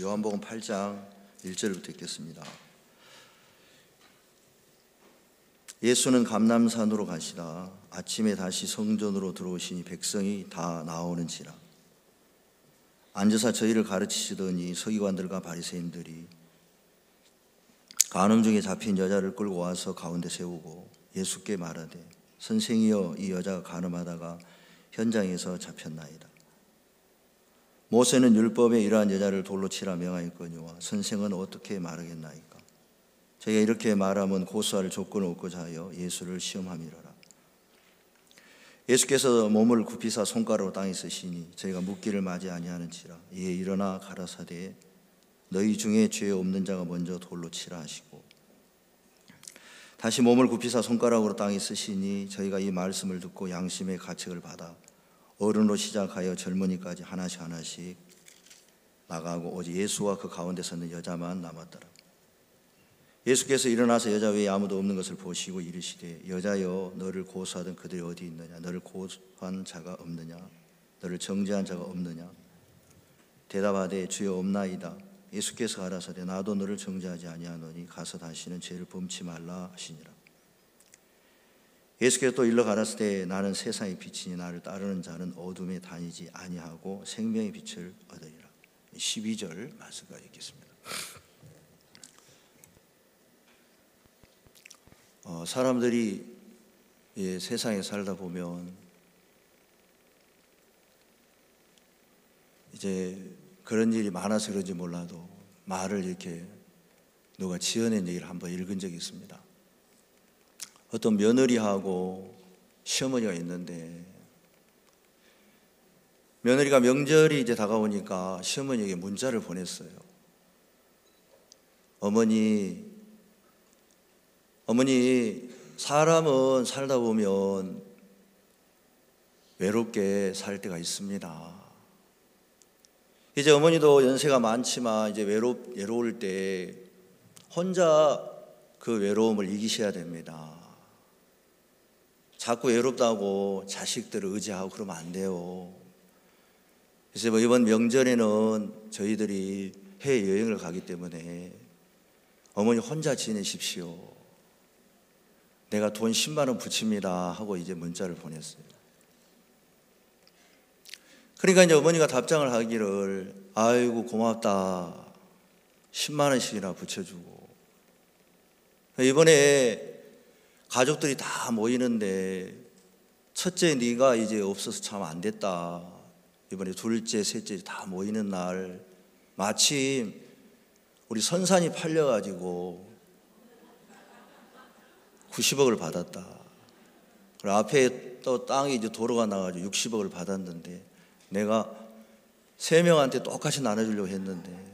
요한복음 8장 1절부터 읽겠습니다. 예수는 감람산으로 가시다 아침에 다시 성전으로 들어오시니 백성이 다 나오는지라. 앉으사 저희를 가르치시더니 서기관들과 바리새인들이 간음 중에 잡힌 여자를 끌고 와서 가운데 세우고 예수께 말하되 선생이여, 이 여자가 간음하다가 현장에서 잡혔나이다. 모세는 율법에 이러한 여자를 돌로 치라 명하였거니와 선생은 어떻게 말하겠나이까? 저희가 이렇게 말하면 고소할 조건을 얻고자 하여 예수를 시험함이로라. 예수께서 몸을 굽히사 손가락으로 땅에 쓰시니 저희가 묻기를 맞이 아니하는지라. 이에 일어나 가라사대 너희 중에 죄 없는 자가 먼저 돌로 치라 하시고, 다시 몸을 굽히사 손가락으로 땅에 쓰시니 저희가 이 말씀을 듣고 양심의 가책을 받아 어른으로 시작하여 젊은이까지 하나씩 나가고 오직 예수와 그 가운데 서는 여자만 남았더라. 예수께서 일어나서 여자 외에 아무도 없는 것을 보시고 이르시되 여자여, 너를 고소하던 그들이 어디 있느냐? 너를 고소한 자가 없느냐? 너를 정죄한 자가 없느냐? 대답하되 주여 없나이다. 예수께서 가라사대 나도 너를 정죄하지 아니하노니 가서 다시는 죄를 범치 말라 하시니라. 예수께서 또 일러 가라사대 나는 세상의 빛이니 나를 따르는 자는 어둠에 다니지 아니하고 생명의 빛을 얻으리라. 12절 말씀까지 읽겠습니다. 사람들이 세상에 살다 보면 이제 그런 일이 많아서 그런지 몰라도 말을 이렇게 누가 지어낸 얘기를 한번 읽은 적이 있습니다. 어떤 며느리하고 시어머니가 있는데 며느리가 명절이 이제 다가오니까 시어머니에게 문자를 보냈어요. 어머니, 사람은 살다 보면 외롭게 살 때가 있습니다. 이제 어머니도 연세가 많지만 이제 외로울 때 혼자 그 외로움을 이기셔야 됩니다. 자꾸 외롭다고 자식들을 의지하고 그러면 안 돼요. 그래서 이번 명절에는 저희들이 해외여행을 가기 때문에 어머니 혼자 지내십시오. 내가 돈 10만 원 붙입니다 하고 이제 문자를 보냈어요. 그러니까 이제 어머니가 답장을 하기를 아이고 고맙다, 10만 원씩이나 붙여주고. 이번에 가족들이 다 모이는데 첫째 네가 이제 없어서 참 안 됐다. 이번에 둘째, 셋째 다 모이는 날 마침 우리 선산이 팔려가지고 90억을 받았다. 그리고 앞에 또 땅이 이제 도로가 나가지고 60억을 받았는데 내가 3명한테 똑같이 나눠주려고 했는데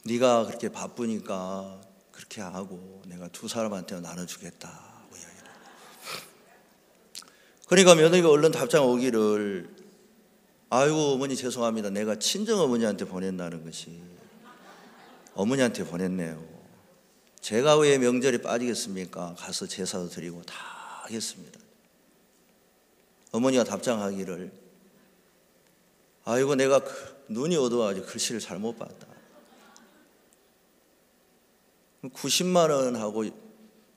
네가 그렇게 바쁘니까 그렇게 하고 내가 2사람한테 나눠주겠다. 그러니까 며느리가 얼른 답장 오기를 아이고 어머니 죄송합니다. 내가 친정 어머니한테 보낸다는 것이 어머니한테 보냈네요. 제가 왜 명절에 빠지겠습니까? 가서 제사도 드리고 다 하겠습니다. 어머니가 답장하기를 아이고 내가 눈이 어두워가지고 글씨를 잘못 봤다. 90만 원하고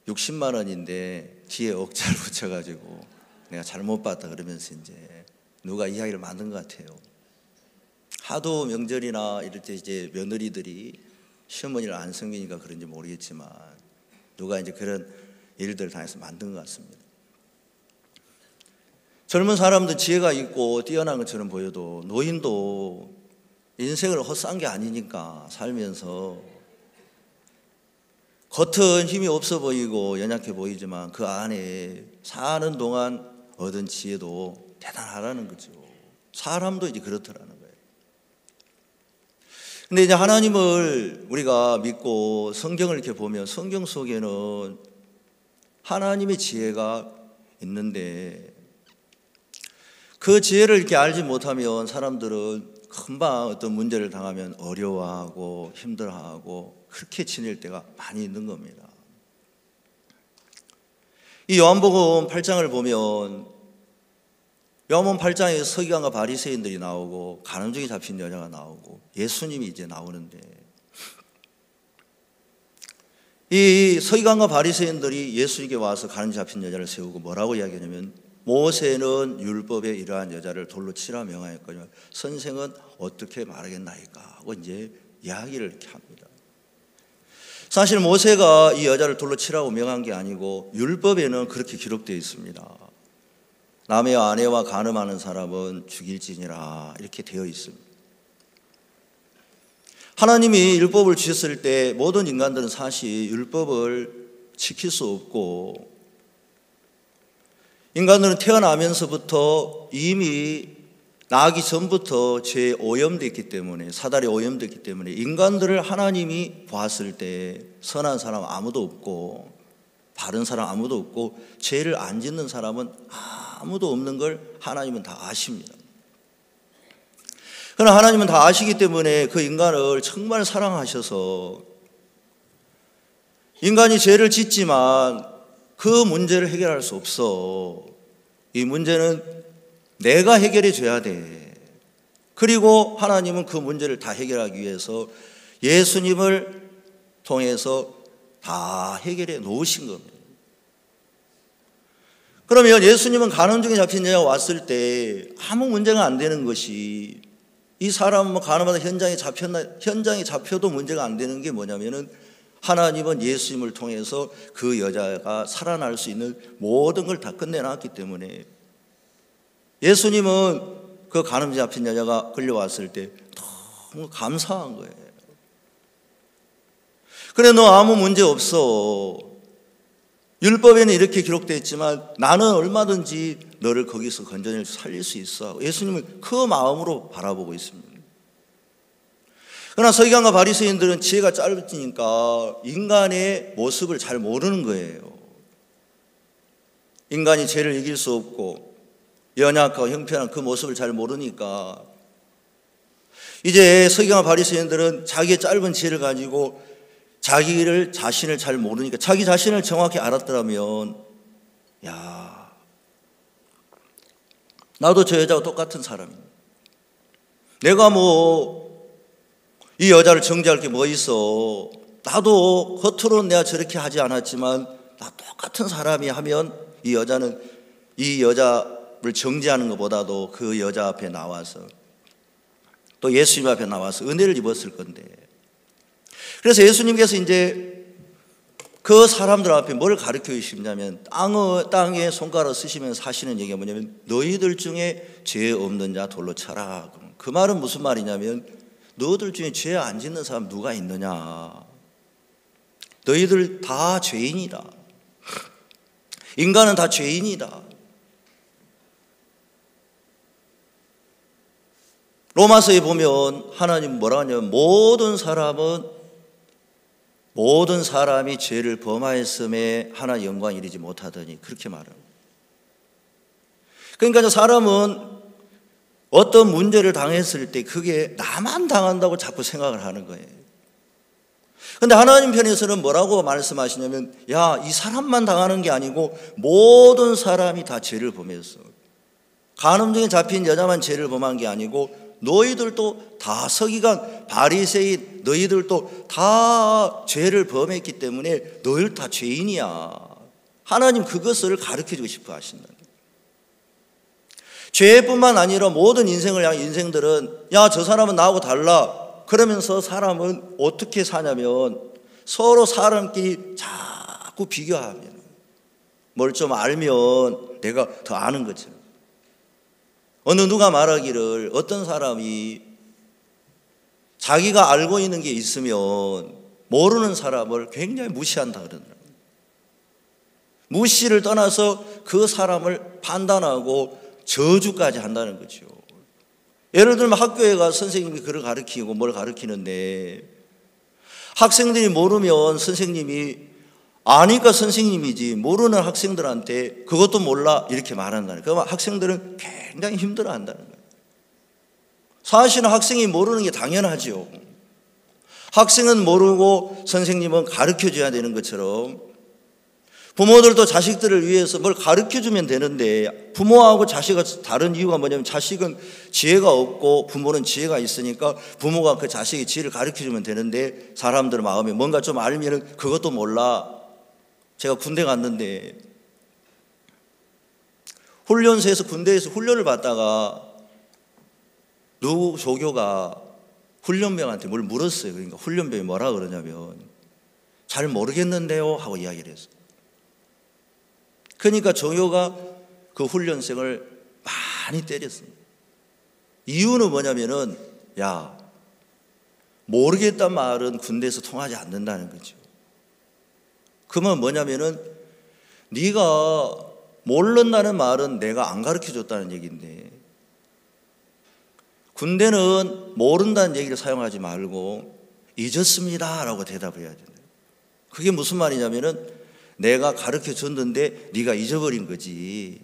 60만 원인데 뒤에 억자를 붙여가지고 내가 잘못 봤다 그러면서 이제 누가 이야기를 만든 것 같아요. 하도 명절이나 이럴 때 이제 며느리들이 시어머니를 안 섬기니까 그런지 모르겠지만 누가 이제 그런 일들을 당해서 만든 것 같습니다. 젊은 사람도 지혜가 있고 뛰어난 것처럼 보여도 노인도 인생을 헛산 게 아니니까 살면서 겉은 힘이 없어 보이고 연약해 보이지만 그 안에 사는 동안 얻은 지혜도 대단하다는 거죠. 사람도 이제 그렇더라는 거예요. 근데 이제 하나님을 우리가 믿고 성경을 이렇게 보면 성경 속에는 하나님의 지혜가 있는데 그 지혜를 이렇게 알지 못하면 사람들은 금방 어떤 문제를 당하면 어려워하고 힘들어하고 그렇게 지낼 때가 많이 있는 겁니다. 이 요한복음 8장을 보면 요한복음 8장에 서기관과 바리새인들이 나오고 간음증에 잡힌 여자가 나오고 예수님이 이제 나오는데, 이 서기관과 바리새인들이 예수에게 와서 간음증에 잡힌 여자를 세우고 뭐라고 이야기하냐면, 모세는 율법에 이러한 여자를 돌로 치라 명하였거니와 선생은 어떻게 말하겠나이까 하고 이제 이야기를 이렇게 합니다. 사실 모세가 이 여자를 돌로 치라고 명한 게 아니고 율법에는 그렇게 기록되어 있습니다. 남의 아내와 간음하는 사람은 죽일지니라 이렇게 되어 있습니다. 하나님이 율법을 주셨을 때 모든 인간들은 사실 율법을 지킬 수 없고, 인간들은 태어나면서부터 이미 나기 전부터 죄에 오염됐기 때문에, 사달에 오염됐기 때문에 인간들을 하나님이 보았을 때 선한 사람 아무도 없고 바른 사람 아무도 없고 죄를 안 짓는 사람은 아무도 없는 걸 하나님은 다 아십니다. 그러나 하나님은 다 아시기 때문에 그 인간을 정말 사랑하셔서, 인간이 죄를 짓지만 그 문제를 해결할 수 없어. 이 문제는 내가 해결해 줘야 돼. 그리고 하나님은 그 문제를 다 해결하기 위해서 예수님을 통해서 다 해결해 놓으신 겁니다. 그러면 예수님은 간음증에 잡힌 여자가 왔을 때 아무 문제가 안 되는 것이, 이 사람은 간음하다 현장에 잡혀도 문제가 안 되는 게 뭐냐면은, 하나님은 예수님을 통해서 그 여자가 살아날 수 있는 모든 걸 다 끝내놨기 때문에, 예수님은 그 간음증에 잡힌 여자가 끌려왔을 때 너무 감사한 거예요. 그래, 너 아무 문제 없어. 율법에는 이렇게 기록되어 있지만 나는 얼마든지 너를 거기서 건져낼 살릴 수 있어. 예수님은 그 마음으로 바라보고 있습니다. 그러나 서기관과 바리새인들은 지혜가 짧으니까 인간의 모습을 잘 모르는 거예요. 인간이 죄를 이길 수 없고 연약하고 형편한 그 모습을 잘 모르니까, 이제 서기관과 바리새인들은 자기의 짧은 지혜를 가지고 자신을 잘 모르니까, 자기 자신을 정확히 알았더라면, 야, 나도 저 여자와 똑같은 사람이야. 내가 이 여자를 정죄할 게 뭐 있어. 나도 겉으로는 내가 저렇게 하지 않았지만 나 똑같은 사람이 하면, 이 여자는 이 여자를 정죄하는 것보다도 그 여자 앞에 나와서, 또 예수님 앞에 나와서 은혜를 입었을 건데. 그래서 예수님께서 이제 그 사람들 앞에 뭘 가르쳐 주시냐면, 땅에 손가락 쓰시면서 하시는 얘기가 뭐냐면, 너희들 중에 죄 없는 자 돌로 차라. 그 말은 무슨 말이냐면, 너희들 중에 죄 안 짓는 사람 누가 있느냐. 너희들 다 죄인이다. 인간은 다 죄인이다. 로마서에 보면 하나님 뭐라 하냐면, 모든 사람이 죄를 범하였음에 하나 영광 이르지 못하더니, 그렇게 말합니다. 그러니까 사람은 어떤 문제를 당했을 때 그게 나만 당한다고 자꾸 생각을 하는 거예요. 그런데 하나님 편에서는 뭐라고 말씀하시냐면, 야, 이 사람만 당하는 게 아니고 모든 사람이 다 죄를 범했어. 간음증에 잡힌 여자만 죄를 범한 게 아니고 너희들도 다, 서기관, 바리새인, 너희들도 다 죄를 범했기 때문에 너희들 다 죄인이야. 하나님 그것을 가르쳐주고 싶어 하신다. 죄뿐만 아니라 모든 인생을 향한 인생들은, 야, 저 사람은 나하고 달라. 그러면서 사람은 어떻게 사냐면, 서로 사람끼리 자꾸 비교하면, 뭘 좀 알면 내가 더 아는 것처럼. 어느 누가 말하기를, 어떤 사람이 자기가 알고 있는 게 있으면 모르는 사람을 굉장히 무시한다 그러더라고요. 무시를 떠나서 그 사람을 판단하고 저주까지 한다는 거죠. 예를 들면 학교에 가서 선생님이 글을 가르치고 뭘 가르치는데, 학생들이 모르면 선생님이, 아니까 선생님이지, 모르는 학생들한테 그것도 몰라 이렇게 말한다는 거예요. 그러면 학생들은 굉장히 힘들어한다는 거예요. 사실은 학생이 모르는 게 당연하죠. 학생은 모르고 선생님은 가르쳐줘야 되는 것처럼, 부모들도 자식들을 위해서 뭘 가르쳐주면 되는데 부모하고 자식이 다른 이유가 뭐냐면 자식은 지혜가 없고 부모는 지혜가 있으니까 부모가 그 자식의 지혜를 가르쳐주면 되는데 사람들 마음에 뭔가 좀 알면은 그것도 몰라. 제가 군대 갔는데 훈련소에서 군대에서 훈련을 받다가 누구 조교가 훈련병한테 뭘 물었어요. 그러니까 훈련병이 뭐라 그러냐면 잘 모르겠는데요 하고 이야기를 했어요. 그러니까 조교가 그 훈련생을 많이 때렸습니다. 이유는 뭐냐면은 야, 모르겠단 말은 군대에서 통하지 않는다는 거죠. 그 말은 뭐냐면은 네가 모른다는 말은 내가 안 가르쳐줬다는 얘기인데 군대는 모른다는 얘기를 사용하지 말고 잊었습니다 라고 대답해야 된다. 그게 무슨 말이냐면은 내가 가르쳐줬는데 네가 잊어버린 거지.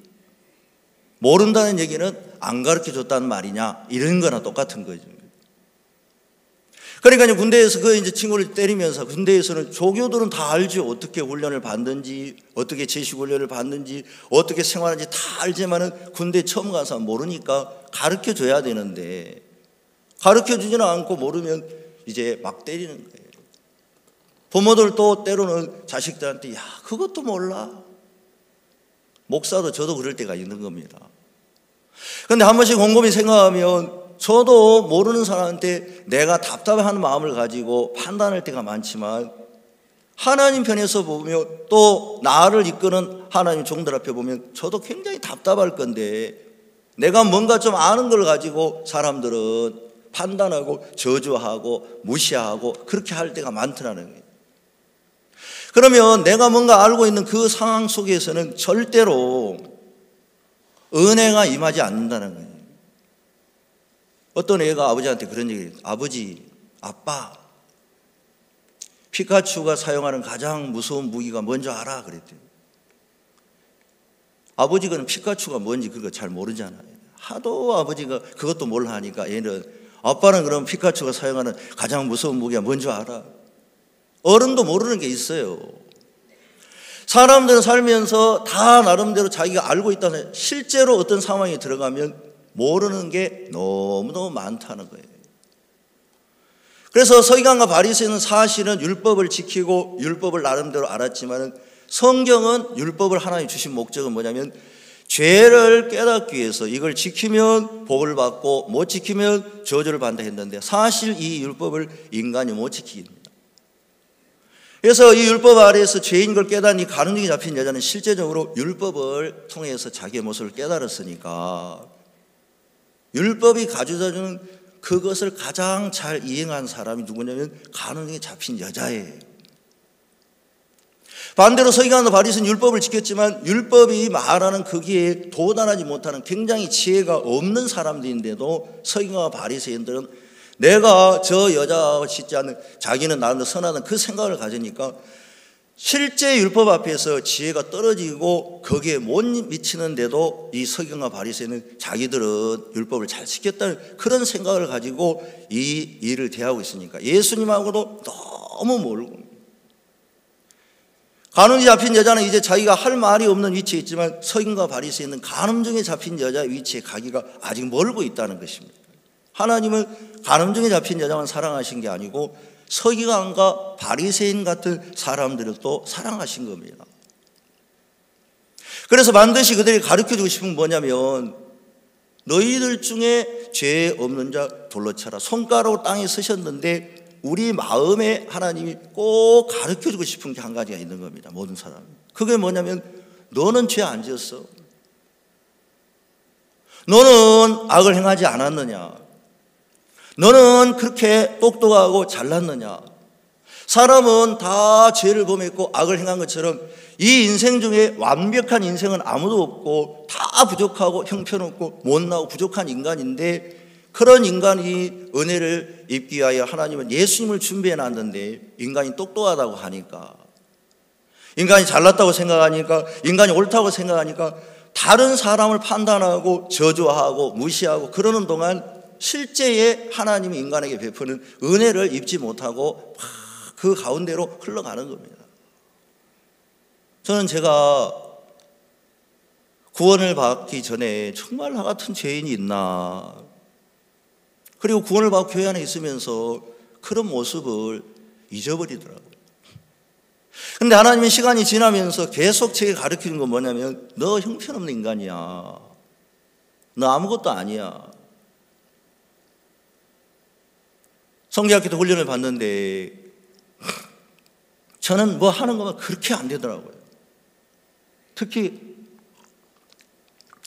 모른다는 얘기는 안 가르쳐줬다는 말이냐 이런 거나 똑같은 거죠. 그러니까 군대에서 그 이제 친구를 때리면서 군대에서는 조교들은 다 알죠. 어떻게 훈련을 받는지, 어떻게 제식 훈련을 받는지, 어떻게 생활하는지 다 알지만은 군대 처음 가서 모르니까 가르쳐 줘야 되는데 가르쳐 주지는 않고 모르면 이제 막 때리는 거예요. 부모들도 때로는 자식들한테 야, 그것도 몰라. 목사도 저도 그럴 때가 있는 겁니다. 그런데 한 번씩 곰곰이 생각하면 저도 모르는 사람한테 내가 답답해하는 마음을 가지고 판단할 때가 많지만 하나님 편에서 보면 또 나를 이끄는 하나님 종들 앞에 보면 저도 굉장히 답답할 건데 내가 뭔가 좀 아는 걸 가지고 사람들은 판단하고 저주하고 무시하고 그렇게 할 때가 많더라는 거예요. 그러면 내가 뭔가 알고 있는 그 상황 속에서는 절대로 은혜가 임하지 않는다는 거예요. 어떤 애가 아버지한테 그런 얘기를 해요. 아버지, 아빠, 피카츄가 사용하는 가장 무서운 무기가 뭔지 알아? 그랬대요. 아버지가 피카츄가 뭔지 그거 잘 모르잖아요. 하도 아버지가 그것도 몰라 하니까 얘는 아빠는 그럼 피카츄가 사용하는 가장 무서운 무기가 뭔지 알아? 어른도 모르는 게 있어요. 사람들은 살면서 다 나름대로 자기가 알고 있다는 실제로 어떤 상황에 들어가면 모르는 게 너무너무 많다는 거예요. 그래서 서기관과 바리새인은 사실은 율법을 지키고 율법을 나름대로 알았지만 성경은 율법을 하나님 주신 목적은 뭐냐면 죄를 깨닫기 위해서 이걸 지키면 복을 받고 못 지키면 저주를 받는다 했는데 사실 이 율법을 인간이 못 지킵니다. 그래서 이 율법 아래에서 죄인 걸 깨닫니 가늠증이 잡힌 여자는 실제적으로 율법을 통해서 자기의 모습을 깨달았으니까 율법이 가져다 주는 그것을 가장 잘 이행한 사람이 누구냐면 가늠증이 잡힌 여자예요. 반대로 서기관과 바리새인은 율법을 지켰지만 율법이 말하는 거기에 도달하지 못하는 굉장히 지혜가 없는 사람들인데도 서기관과 바리새인들은 내가 저 여자와 짓지 않는 자기는 나름대로 선하다는 그 생각을 가지니까 실제 율법 앞에서 지혜가 떨어지고 거기에 못 미치는데도 이 서기관과 바리새인은 자기들은 율법을 잘 지켰다는 그런 생각을 가지고 이 일을 대하고 있으니까 예수님하고도 너무 멀고 간음증이 잡힌 여자는 이제 자기가 할 말이 없는 위치에 있지만 서기관과 바리새인은 간음증에 잡힌 여자의 위치에 가기가 아직 멀고 있다는 것입니다. 하나님은 간음증에 잡힌 여자만 사랑하신 게 아니고 서기관과 바리새인 같은 사람들을 또 사랑하신 겁니다. 그래서 반드시 그들이 가르쳐주고 싶은 건 뭐냐면 너희들 중에 죄 없는 자 돌로 쳐라. 손가락으로 땅에 쓰셨는데 우리 마음에 하나님이 꼭 가르쳐주고 싶은 게 한 가지가 있는 겁니다. 모든 사람. 그게 뭐냐면 너는 죄 안 지었어. 너는 악을 행하지 않았느냐. 너는 그렇게 똑똑하고 잘났느냐. 사람은 다 죄를 범했고 악을 행한 것처럼 이 인생 중에 완벽한 인생은 아무도 없고 다 부족하고 형편없고 못나고 부족한 인간인데 그런 인간이 은혜를 입기 위하여 하나님은 예수님을 준비해 놨는데 인간이 똑똑하다고 하니까 인간이 잘났다고 생각하니까 인간이 옳다고 생각하니까 다른 사람을 판단하고 저주하고 무시하고 그러는 동안 실제의 하나님이 인간에게 베푸는 은혜를 입지 못하고 그 가운데로 흘러가는 겁니다. 저는 제가 구원을 받기 전에 정말 나 같은 죄인이 있나, 그리고 구원을 받고 교회 안에 있으면서 그런 모습을 잊어버리더라고요. 근데 하나님의 시간이 지나면서 계속 제게 가르치는 건 뭐냐면, 너 형편없는 인간이야. 너 아무것도 아니야. 성경학교 때 훈련을 받는데 저는 뭐 하는 것만 그렇게 안 되더라고요. 특히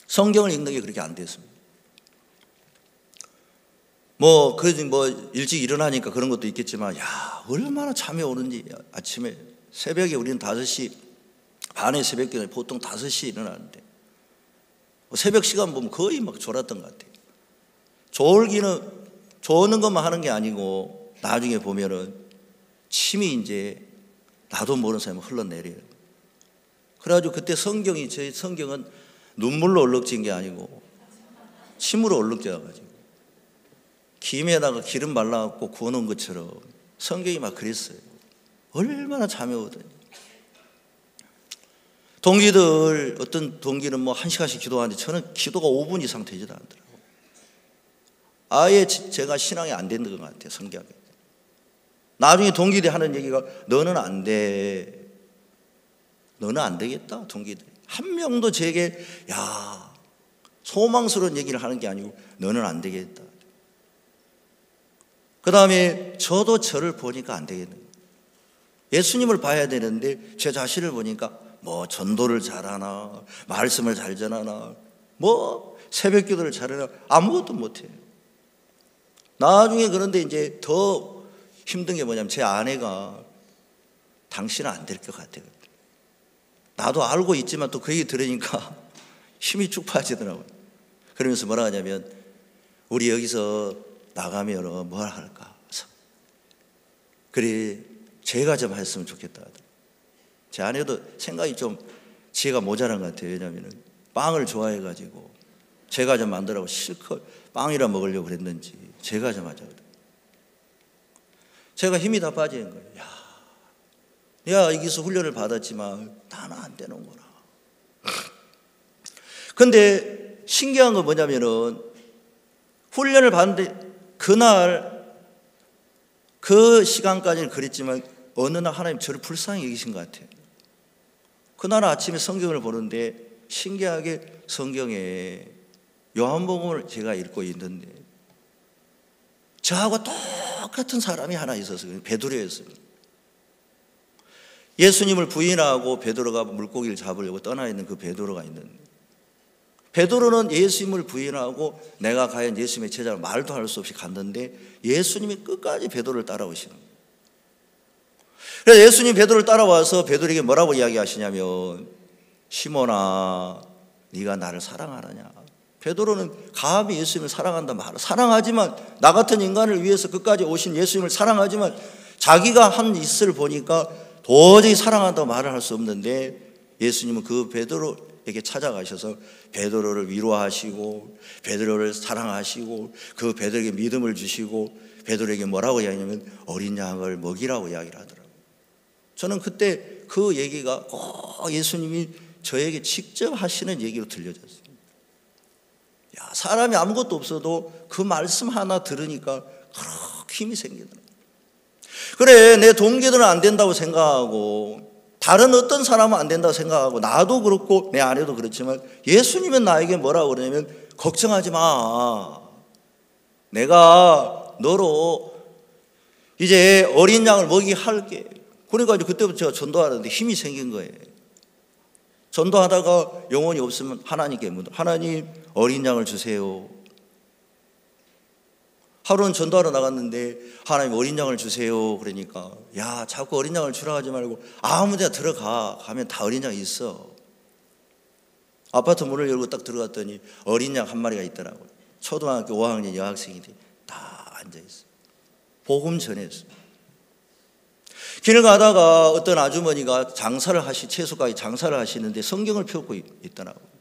성경을 읽는 게 그렇게 안 됐습니다. 그래도 일찍 일어나니까 그런 것도 있겠지만, 얼마나 잠이 오는지. 아침에 새벽에 우리는 5시 반에 새벽에 보통 5시에 일어나는데, 새벽 시간 보면 거의 막 졸았던 것 같아요. 조는 것만 하는 게 아니고, 나중에 보면은 침이 이제 나도 모르는 사람이 흘러내려요. 그래가지고 그때 제 성경은 눈물로 얼룩진 게 아니고 침으로 얼룩져가지고 김에다가 기름 발라갖고 구워놓은 것처럼 성경이 막 그랬어요. 얼마나 잠이 오더니. 동기들, 어떤 동기는 1시간씩 기도하는데 저는 기도가 5분 이상 되지도 않더라고요. 아예 제가 신앙이 안 되는 것 같아요, 성경에. 나중에 동기들이 하는 얘기가, 너는 안 돼. 너는 안 되겠다, 동기들이. 한 명도 제게 소망스러운 얘기를 하는 게 아니고, 너는 안 되겠다. 그 다음에 저도 저를 보니까 안 되겠는 거예요. 예수님을 봐야 되는데 제 자신을 보니까 전도를 잘하나, 말씀을 잘 전하나, 새벽 기도를 잘하나, 아무것도 못해요. 나중에 그런데 이제 더 힘든 게 뭐냐면, 제 아내가 당신은 안 될 것 같아요. 나도 알고 있지만 또 그 얘기 들으니까 힘이 쭉 빠지더라고요. 그러면서 뭐라 하냐면, 우리 여기서 나가면 뭘 할까? 그래, 제가 좀 했으면 좋겠다. 제 아내도 생각이 좀 지혜가 모자란 것 같아요. 왜냐하면 빵을 좋아해가지고 제가 좀 만들라고 실컷 빵이라 먹으려고 그랬는지 제가 좀 하자. 제가 힘이 다 빠지는 거예요. 내가 여기서 훈련을 받았지만 나는 안 되는구나. 근데 신기한 건 뭐냐면은, 훈련을 받는데 그날 그 시간까지는 그랬지만 어느 날 하나님 저를 불쌍히 여기신 것 같아요. 그날 아침에 성경을 보는데 신기하게 성경에 요한복음을 제가 읽고 있는데 저하고 똑같은 사람이 하나 있었어요. 베드로였어요. 예수님을 부인하고 베드로가 물고기를 잡으려고 떠나 있는 그 베드로가 있는데, 베드로는 예수님을 부인하고 내가 과연 예수님의 제자로 말도 할 수 없이 갔는데 예수님이 끝까지 베드로를 따라오시는 거예요. 그래서 예수님 베드로를 따라와서 베드로에게 뭐라고 이야기하시냐면, 시몬아, 네가 나를 사랑하느냐. 베드로는 감히 예수님을 사랑한다 말을, 사랑하지만 나 같은 인간을 위해서 끝까지 오신 예수님을 사랑하지만 자기가 한 짓을 보니까 도저히 사랑한다고 말을 할 수 없는데, 예수님은 그 베드로에게 찾아가셔서 베드로를 위로하시고 베드로를 사랑하시고 그 베드로에게 믿음을 주시고 베드로에게 뭐라고 이야기하냐면 어린 양을 먹이라고 이야기를 하더라고요. 저는 그때 그 얘기가 꼭 예수님이 저에게 직접 하시는 얘기로 들려졌어요. 사람이 아무것도 없어도 그 말씀 하나 들으니까 그렇게 힘이 생기더라고요. 그래, 내 동기들은 안 된다고 생각하고 다른 어떤 사람은 안 된다고 생각하고 나도 그렇고 내 아내도 그렇지만, 예수님은 나에게 뭐라고 그러냐면, 걱정하지 마. 내가 너로 이제 어린 양을 먹이게 할게. 그러니까 이제 그때부터 제가 전도하는데 힘이 생긴 거예요. 전도하다가 영혼이 없으면 하나님께 묻어, 하나님 어린 양을 주세요. 하루는 전도하러 나갔는데 하나님 어린 양을 주세요. 그러니까 자꾸 어린 양을 주라 하지 말고 아무 데나 들어가. 가면 다 어린 양이 있어. 아파트 문을 열고 딱 들어갔더니 어린 양 한 마리가 있더라고요. 초등학교 5학년 여학생들이 다 앉아있어요. 복음 전했어요. 길을 가다가 어떤 아주머니가 채소가게 장사를 하시는데 성경을 펴고 있더라고요.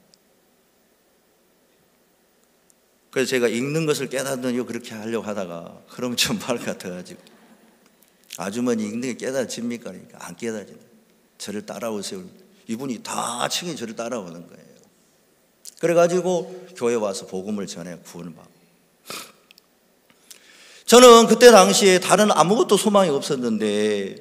그래서 제가 읽는 것을 깨닫는 그렇게 하려고 하다가, 그러면 좀 말 같아가지고, 아주머니 읽는 게 깨닫집니까? 그러니까 안 깨닫지는. 저를 따라오세요. 이분이 다 층이 저를 따라오는 거예요. 그래가지고 교회 와서 복음을 전해 구원을 받고. 저는 그때 당시에 다른 아무것도 소망이 없었는데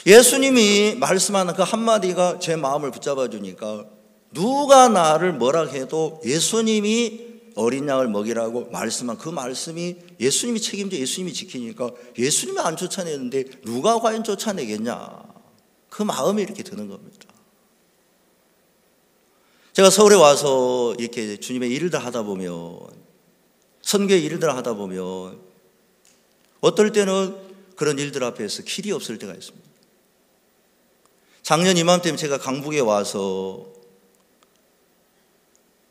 예수님이 말씀하는 그 한마디가 제 마음을 붙잡아 주니까 누가 나를 뭐라 해도 예수님이 어린 양을 먹이라고 말씀한 그 말씀이 예수님이 책임져 예수님이 지키니까 예수님이 안 쫓아내는데 누가 과연 쫓아내겠냐, 그 마음이 이렇게 드는 겁니다. 제가 서울에 와서 이렇게 주님의 일들 하다 보면, 선교의 일들 하다 보면 어떨 때는 그런 일들 앞에서 길이 없을 때가 있습니다. 작년 이맘때면 제가 강북에 와서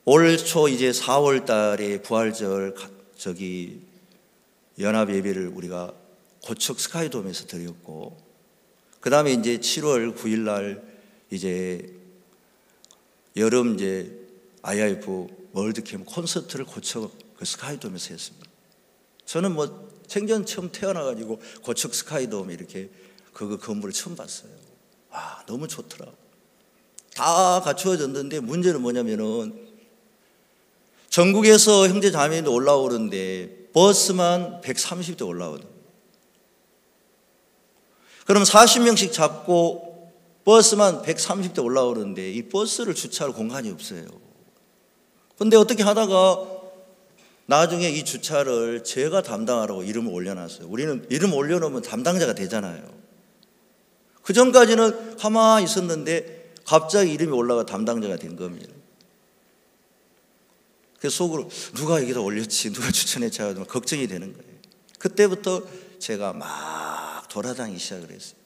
올 초 이제 4월 달에 부활절 연합 예배를 우리가 고척 스카이돔에서 드렸고, 그 다음에 이제 7월 9일 날 이제 여름 이제 IIF 월드캠 콘서트를 고척 그 스카이돔에서 했습니다. 저는 뭐 생전 처음 태어나가지고 고척 스카이돔 이렇게 그 건물을 처음 봤어요. 와, 너무 좋더라고. 다 갖추어졌는데 문제는 뭐냐면은 전국에서 형제 자매도 올라오는데 버스만 130대 올라오는. 그럼 40명씩 잡고 버스만 130대 올라오는데 이 버스를 주차할 공간이 없어요. 근데 어떻게 하다가 나중에 이 주차를 제가 담당하라고 이름을 올려놨어요. 우리는 이름 올려놓으면 담당자가 되잖아요. 그 전까지는 가만히 있었는데 갑자기 이름이 올라가 담당자가 된 겁니다. 그래서 속으로 누가 여기다 올렸지, 누가 추천했지 하고 걱정이 되는 거예요. 그때부터 제가 막 돌아다니기 시작을 했어요.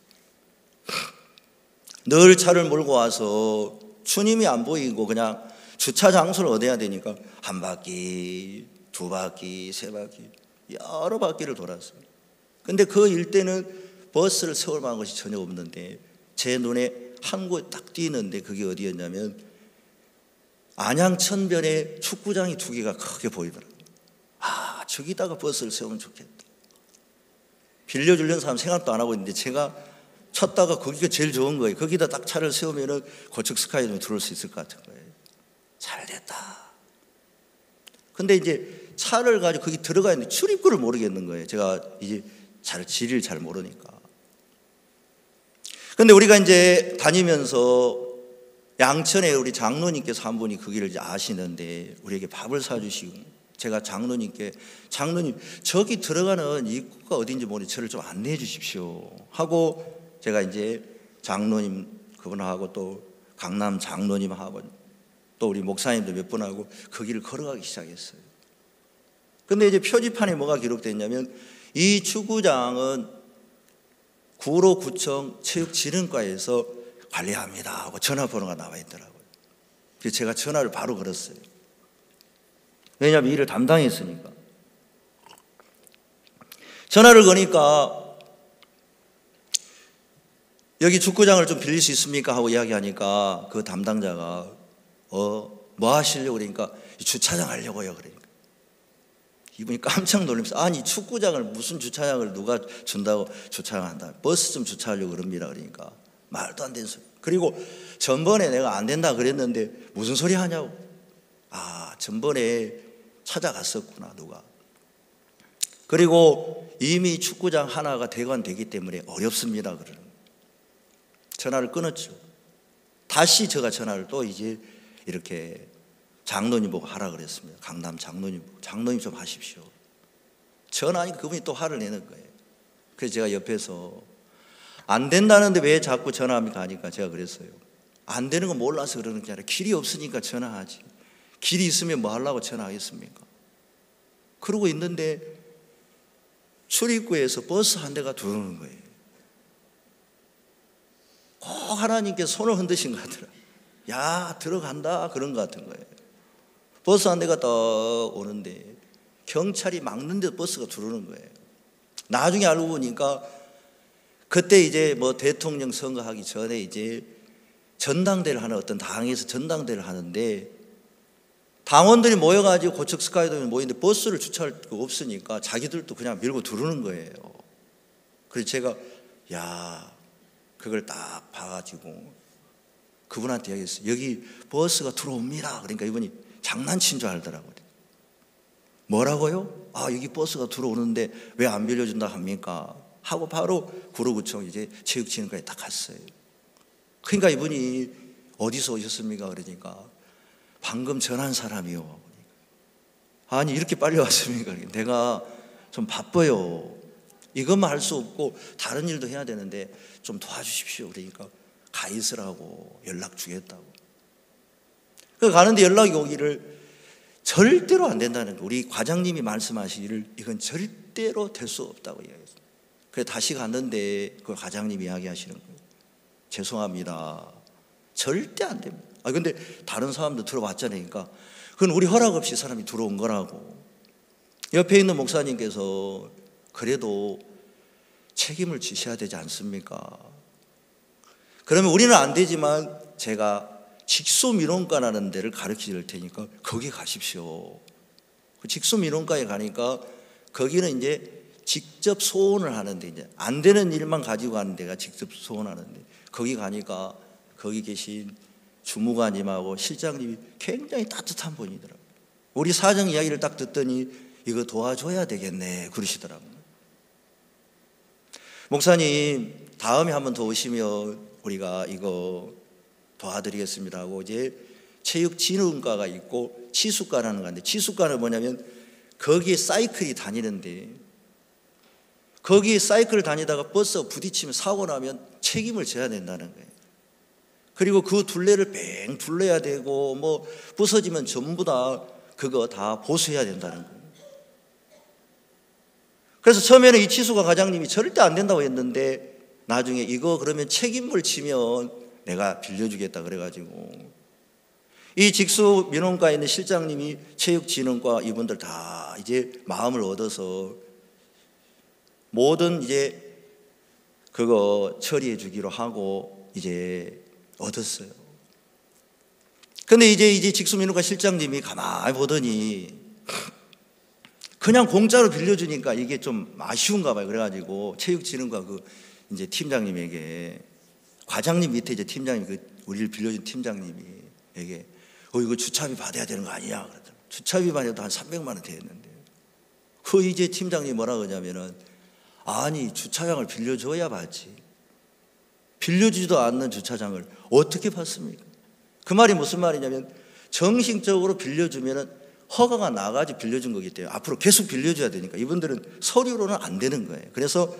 늘 차를 몰고 와서 주님이 안 보이고 그냥 주차 장소를 얻어야 되니까 한 바퀴, 두 바퀴, 세 바퀴, 여러 바퀴를 돌았어요. 근데 그 일대는 버스를 세울 만한 것이 전혀 없는데 제 눈에 한 곳 딱 띄는데 그게 어디였냐면 안양천변에 축구장이 두 개가 크게 보이더라고요. 아, 저기다가 버스를 세우면 좋겠다. 빌려주려는 사람 생각도 안 하고 있는데 제가 쳤다가 거기가 제일 좋은 거예요. 거기다 딱 차를 세우면 고척 스카이돔에 들어올 수 있을 것 같은 거예요. 잘 됐다. 근데 이제 차를 가지고 거기 들어가 있는데 출입구를 모르겠는 거예요. 제가 이제 지리를 잘 모르니까. 근데 우리가 이제 다니면서 양천에 우리 장로님께서 한 분이 그 길을 이제 아시는데 우리에게 밥을 사주시고, 제가 장로님께 장로님 저기 들어가는 입구가 어딘지 모르니 저를 좀 안내해 주십시오 하고 제가 이제 장로님 그분하고 또 강남 장로님하고 또 우리 목사님도 몇 분하고 그 길을 걸어가기 시작했어요. 근데 이제 표지판에 뭐가 기록됐냐면 이 축구장은 구로구청 체육진흥과에서 관리합니다 하고 전화번호가 나와 있더라고요. 그래서 제가 전화를 바로 걸었어요. 왜냐하면 일을 담당했으니까. 전화를 거니까 여기 축구장을 좀 빌릴 수 있습니까 하고 이야기하니까 그 담당자가 뭐 하시려고 그러니까 주차장 하려고요 그러니까. 이분이 깜짝 놀라면서 아니 축구장을 무슨 주차장을 누가 준다고 주차장 한다. 버스 좀 주차하려고 그럽니다 그러니까 말도 안 되는 소리. 그리고 전번에 내가 안 된다 그랬는데 무슨 소리 하냐고. 아, 전번에 찾아갔었구나 누가. 그리고 이미 축구장 하나가 대관되기 때문에 어렵습니다 그러는 거예요. 전화를 끊었죠. 다시 제가 전화를 또 이제 이렇게 장로님 보고 하라 그랬습니다. 강남 장로님 보고 장로님 좀 하십시오. 전화하니까 그분이 또 화를 내는 거예요. 그래서 제가 옆에서 안 된다는데 왜 자꾸 전화합니까 하니까 제가 그랬어요. 안 되는 거 몰라서 그러는 게 아니라 길이 없으니까 전화하지. 길이 있으면 뭐 하려고 전화하겠습니까? 그러고 있는데 출입구에서 버스 한 대가 들어오는 거예요. 꼭 하나님께서 손을 흔드신 것 같더라. 야 들어간다 그런 것 같은 거예요. 버스 한 대가 딱 오는데 경찰이 막는데 버스가 들어오는 거예요. 나중에 알고 보니까 그때 이제 뭐 대통령 선거하기 전에 이제 전당대회를 하는 어떤 당에서 전당대회를 하는데 당원들이 모여가지고 고척 스카이돔에 모이는데 버스를 주차할 거 없으니까 자기들도 그냥 밀고 들어오는 거예요. 그래서 제가 야 그걸 딱 봐가지고 그분한테 이야기했어요. 여기 버스가 들어옵니다. 그러니까 이분이 장난친 줄 알더라고요. 뭐라고요? 아, 여기 버스가 들어오는데 왜 안 빌려준다 합니까? 하고 바로 구로구청 이제 체육진흥과에 딱 갔어요. 그러니까 이분이 어디서 오셨습니까? 그러니까 방금 전한 사람이요. 아니, 이렇게 빨리 왔습니까? 내가 좀 바빠요. 이것만 할 수 없고 다른 일도 해야 되는데 좀 도와주십시오. 그러니까 가 있으라고 연락 주겠다고. 그 가는데 연락이 오기를 절대로 안 된다는 거. 우리 과장님이 말씀하시기를 이건 절대로 될 수 없다고 이야기했어요. 그래서 다시 갔는데 그 과장님이 이야기하시는 거예요. 죄송합니다. 절대 안 됩니다. 아, 근데 다른 사람도 들어봤잖아요. 그러니까 그건 우리 허락 없이 사람이 들어온 거라고. 옆에 있는 목사님께서 그래도 책임을 지셔야 되지 않습니까? 그러면 우리는 안 되지만 제가 직소민원과라는 데를 가르쳐 줄 테니까 거기 가십시오. 그 직소민원과에 가니까 거기는 이제 직접 소원을 하는데, 이제 안 되는 일만 가지고 가는 데가 직접 소원하는데, 거기 가니까 거기 계신 주무관님하고 실장님이 굉장히 따뜻한 분이더라고요. 우리 사정 이야기를 딱 듣더니 이거 도와줘야 되겠네 그러시더라고요. 목사님 다음에 한번 더 오시면 우리가 이거 도와드리겠습니다 하고 이제 체육진흥과가 있고 치수과라는 건데, 치수과는 뭐냐면 거기에 사이클이 다니는데, 거기에 사이클을 다니다가 버스가 부딪히면 사고 나면 책임을 져야 된다는 거예요. 그리고 그 둘레를 뺑 둘러야 되고 뭐 부서지면 전부 다 그거 다 보수해야 된다는 거예요. 그래서 처음에는 이 치수과 과장님이 절대 안 된다고 했는데 나중에 이거 그러면 책임을 지면 내가 빌려주겠다 그래가지고 이 직수민원과에 있는 실장님이 체육진흥과 이분들 다 이제 마음을 얻어서 모든 이제 그거 처리해 주기로 하고 이제 얻었어요. 근데 이제 직수민원과 실장님이 가만히 보더니 그냥 공짜로 빌려주니까 이게 좀 아쉬운가 봐요. 그래가지고 체육진흥과 그 이제 팀장님에게, 과장님 밑에 이제 팀장님, 그 우리를 빌려준 팀장님에게 이거 주차비 받아야 되는 거 아니냐 그러더라고요. 주차비만 해도 한 300만 원 되었는데, 그 이제 팀장님이 뭐라 그러냐면은 아니 주차장을 빌려줘야 받지, 빌려주지도 않는 주차장을 어떻게 받습니까? 그 말이 무슨 말이냐면 정식적으로 빌려주면은 허가가 나가지고 빌려준 거기 때문에 앞으로 계속 빌려줘야 되니까 이분들은 서류로는 안 되는 거예요. 그래서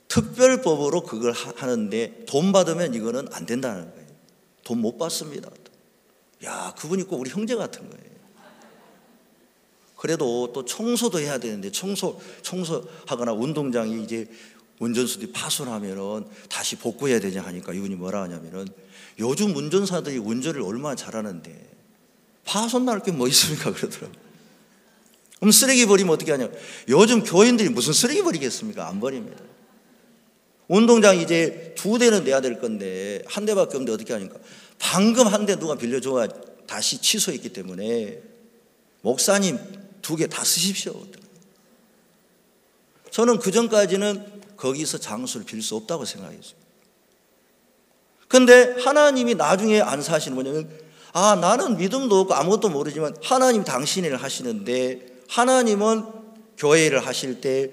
특별법으로 그걸 하는데 돈 받으면 이거는 안 된다는 거예요. 돈 못 받습니다. 야, 그분이 꼭 우리 형제 같은 거예요. 그래도 또 청소도 해야 되는데 청소하거나 운동장이 이제 운전수들이 파손하면은 다시 복구해야 되냐 하니까 이분이 뭐라 하냐면은 요즘 운전사들이 운전을 얼마나 잘하는데 파손 날 게 뭐 있습니까? 그러더라고요. 그럼 쓰레기 버리면 어떻게 하냐? 요즘 교인들이 무슨 쓰레기 버리겠습니까? 안 버립니다. 운동장 이제 2대는 내야 될 건데 1대밖에 없는데 어떻게 하니까 방금 1대 누가 빌려줘야 다시 취소했기 때문에 목사님 2개 다 쓰십시오. 저는 그전까지는 거기서 장수를 빌 수 없다고 생각했어요. 근데 하나님이 나중에 안사하시는 뭐냐면, 아, 나는 믿음도 없고 아무것도 모르지만 하나님 당신이 일 하시는데, 하나님은 교회를 하실 때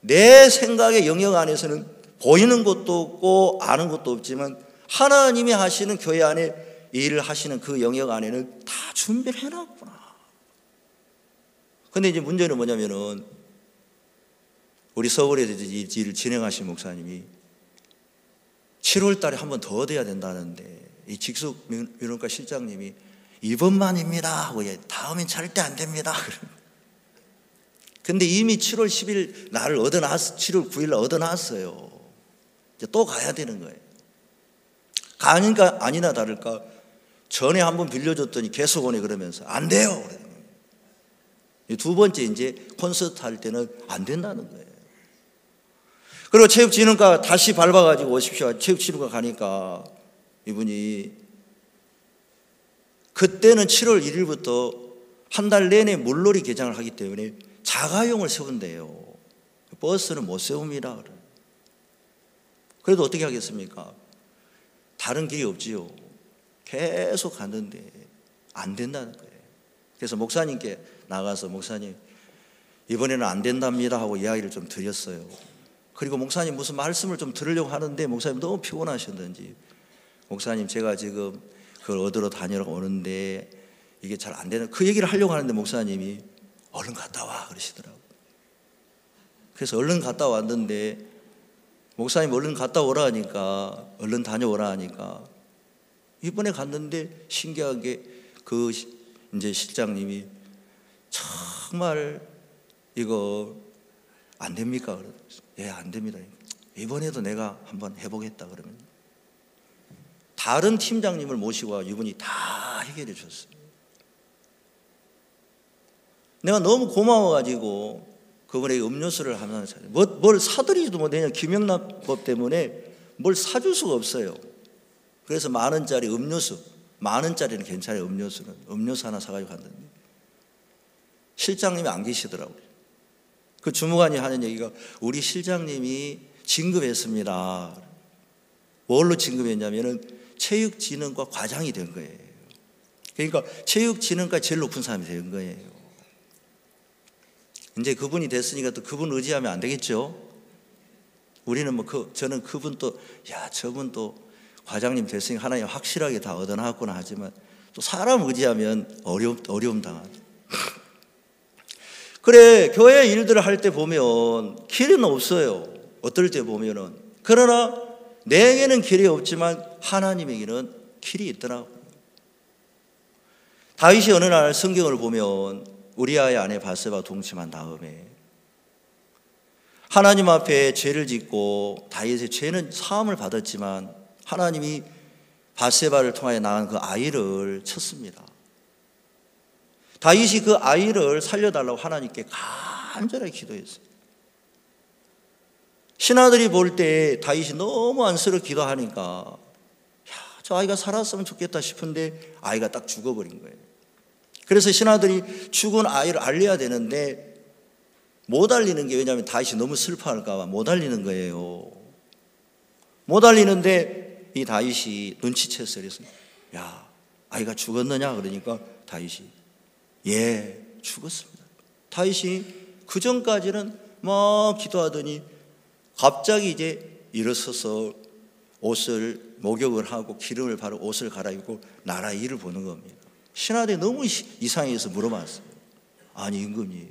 내 생각의 영역 안에서는 보이는 것도 없고 아는 것도 없지만 하나님이 하시는 교회 안에 일을 하시는 그 영역 안에는 다 준비를 해놨구나. 근데 이제 문제는 뭐냐면은 우리 서울에서 이 일을 진행하신 목사님이 7월 달에 한 번 더 돼야 된다는데 이 직수민원과 실장님이 이번만입니다 하고 다음엔 절대 안 됩니다. 근데 이미 7월 10일 날을 얻어놨어. 7월 9일 날 얻어놨어요. 이제 또 가야 되는 거예요. 가니까 아니나 다를까 전에 한 번 빌려줬더니 계속 오네 그러면서 안 돼요. 2번째 이제 콘서트 할 때는 안 된다는 거예요. 그리고 체육진흥과 다시 밟아가지고 오십시오. 체육진흥과 가니까 이분이 그때는 7월 1일부터 한 달 내내 물놀이 개장을 하기 때문에 자가용을 세운대요. 버스는 못 세웁니다. 그래도 어떻게 하겠습니까? 다른 길이 없지요. 계속 갔는데 안 된다는 거예요. 그래서 목사님께 나가서 목사님 이번에는 안 된답니다 하고 이야기를 좀 드렸어요. 그리고 목사님 무슨 말씀을 좀 들으려고 하는데 목사님 너무 피곤하셨는지 목사님 제가 지금 그걸 얻으러 다니러 오는데 이게 잘 안 되는 그 얘기를 하려고 하는데 목사님이 얼른 갔다 와 그러시더라고요. 그래서 얼른 갔다 왔는데 목사님 얼른 갔다 오라 하니까 얼른 다녀오라 하니까 이번에 갔는데 신기하게 그 이제 실장님이 정말 이거 안 됩니까? 그러더라고요. 예, 안 됩니다. 이번에도 내가 한번 해보겠다 그러면 다른 팀장님을 모시고 와 이분이 다 해결해 줬어요. 내가 너무 고마워가지고 그분에게 음료수를 하나 사요. 뭘 사드리지도 못해요. 김영란법 때문에 뭘 사줄 수가 없어요. 그래서 10,000원짜리 음료수, 10,000원짜리는 괜찮아요. 음료수는 음료수 하나 사가지고 갔는데 실장님이 안 계시더라고요. 그 주무관이 하는 얘기가 우리 실장님이 진급했습니다. 뭘로 진급했냐면은 체육진흥과 과장이 된 거예요. 그러니까 체육진흥과 제일 높은 사람이 된 거예요. 이제 그분이 됐으니까 또 그분 의지하면 안 되겠죠. 우리는 저는 그분 또 저분 또 과장님 됐으니 하나님 확실하게 다 얻어놨구나 하지만 또 사람 의지하면 어려움 당하죠. 그래 교회 일들을 할 때 보면 길은 없어요. 어떨 때 보면은 그러나 내게는 길이 없지만 하나님에게는 길이 있더라고요. 다윗이 어느 날 성경을 보면 우리아의 아내 바세바 동침한 다음에 하나님 앞에 죄를 짓고 다윗의 죄는 사함을 받았지만 하나님이 바세바를 통하여 낳은 그 아이를 쳤습니다. 다윗이 그 아이를 살려달라고 하나님께 간절하게 기도했어요. 신하들이 볼 때 다윗이 너무 안쓰럽게 기도하니까 저 아이가 살았으면 좋겠다 싶은데 아이가 딱 죽어버린 거예요. 그래서 신하들이 죽은 아이를 알려야 되는데 못 알리는 게 왜냐하면 다윗이 너무 슬퍼할까 봐 못 알리는 거예요. 못 알리는데 이 다윗이 눈치챘어요. 그래서 아이가 죽었느냐 그러니까 다윗이 예 죽었습니다. 다윗이 그 전까지는 막 기도하더니 갑자기 이제 일어서서 옷을 목욕을 하고 기름을 바르고 옷을 갈아입고 나라 일을 보는 겁니다. 신하들이 너무 이상해서 물어봤어요. 아니 임금님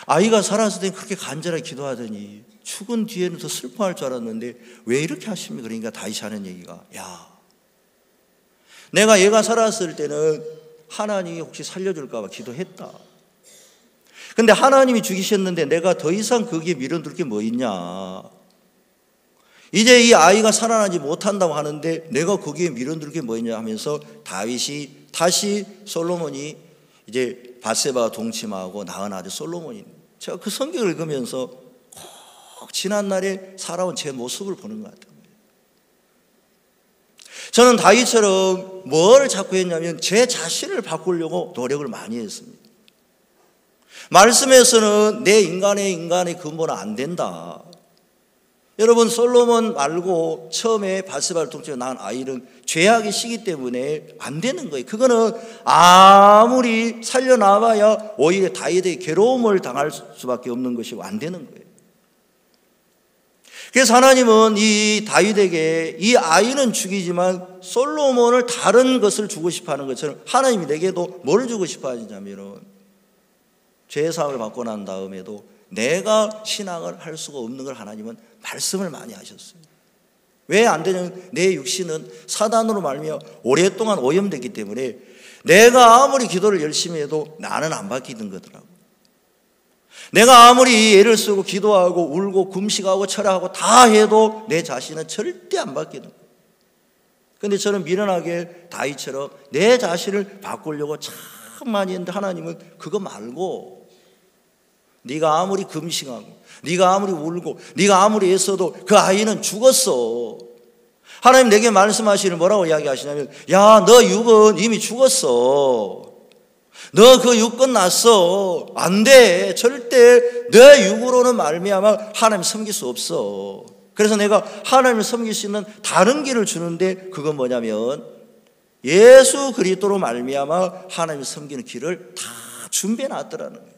아이가 살았을 때 그렇게 간절하게 기도하더니 죽은 뒤에는 더 슬퍼할 줄 알았는데 왜 이렇게 하십니까? 그러니까 다윗이 하는 얘기가 내가 얘가 살았을 때는 하나님이 혹시 살려줄까 봐 기도했다. 근데 하나님이 죽이셨는데 내가 더 이상 거기에 밀어둘 게 뭐 있냐. 이제 이 아이가 살아나지 못한다고 하는데 내가 거기에 밀어둘 게 뭐 있냐 하면서 다윗이 다시 솔로몬이 이제 바세바와 동침하고 낳은 아들 솔로몬이 제가 그 성경을 읽으면서 꼭 지난날에 살아온 제 모습을 보는 것 같아요. 저는 다윗처럼 뭘 자꾸 했냐면 제 자신을 바꾸려고 노력을 많이 했습니다. 말씀에서는 내 인간의 근본은 안 된다. 여러분 솔로몬 말고 처음에 바세바를 통째로 낳은 아이는 죄악의 시기 때문에 안 되는 거예요. 그거는 아무리 살려나와야 오히려 다윗의 괴로움을 당할 수밖에 없는 것이고 안 되는 거예요. 그래서 하나님은 이 다윗에게 이 아이는 죽이지만 솔로몬을 다른 것을 주고 싶어하는 것처럼 하나님이 내게도 뭘 주고 싶어 하시냐면 죄사함을 받고 난 다음에도 내가 신앙을 할 수가 없는 걸 하나님은 말씀을 많이 하셨어요. 왜 안 되냐면 내 육신은 사단으로 말미암아 오랫동안 오염됐기 때문에 내가 아무리 기도를 열심히 해도 나는 안 바뀌는 거더라고요. 내가 아무리 애를 쓰고 기도하고 울고 금식하고 철야하고 다 해도 내 자신은 절대 안 바뀌는 거예요. 그런데 저는 미련하게 다윗처럼 내 자신을 바꾸려고 참 많이 했는데 하나님은 그거 말고 네가 아무리 금식하고 네가 아무리 울고 네가 아무리 애써도 그 아이는 죽었어. 하나님 내게 말씀하시는 뭐라고 이야기하시냐면 너 육은 이미 죽었어. 너 그 육 끝났어. 안 돼. 절대 내 육으로는 말미암아 하나님 섬길 수 없어. 그래서 내가 하나님을 섬길 수 있는 다른 길을 주는데 그건 뭐냐면 예수 그리스도로 말미암아 하나님을 섬기는 길을 다 준비해 놨더라는 거예요.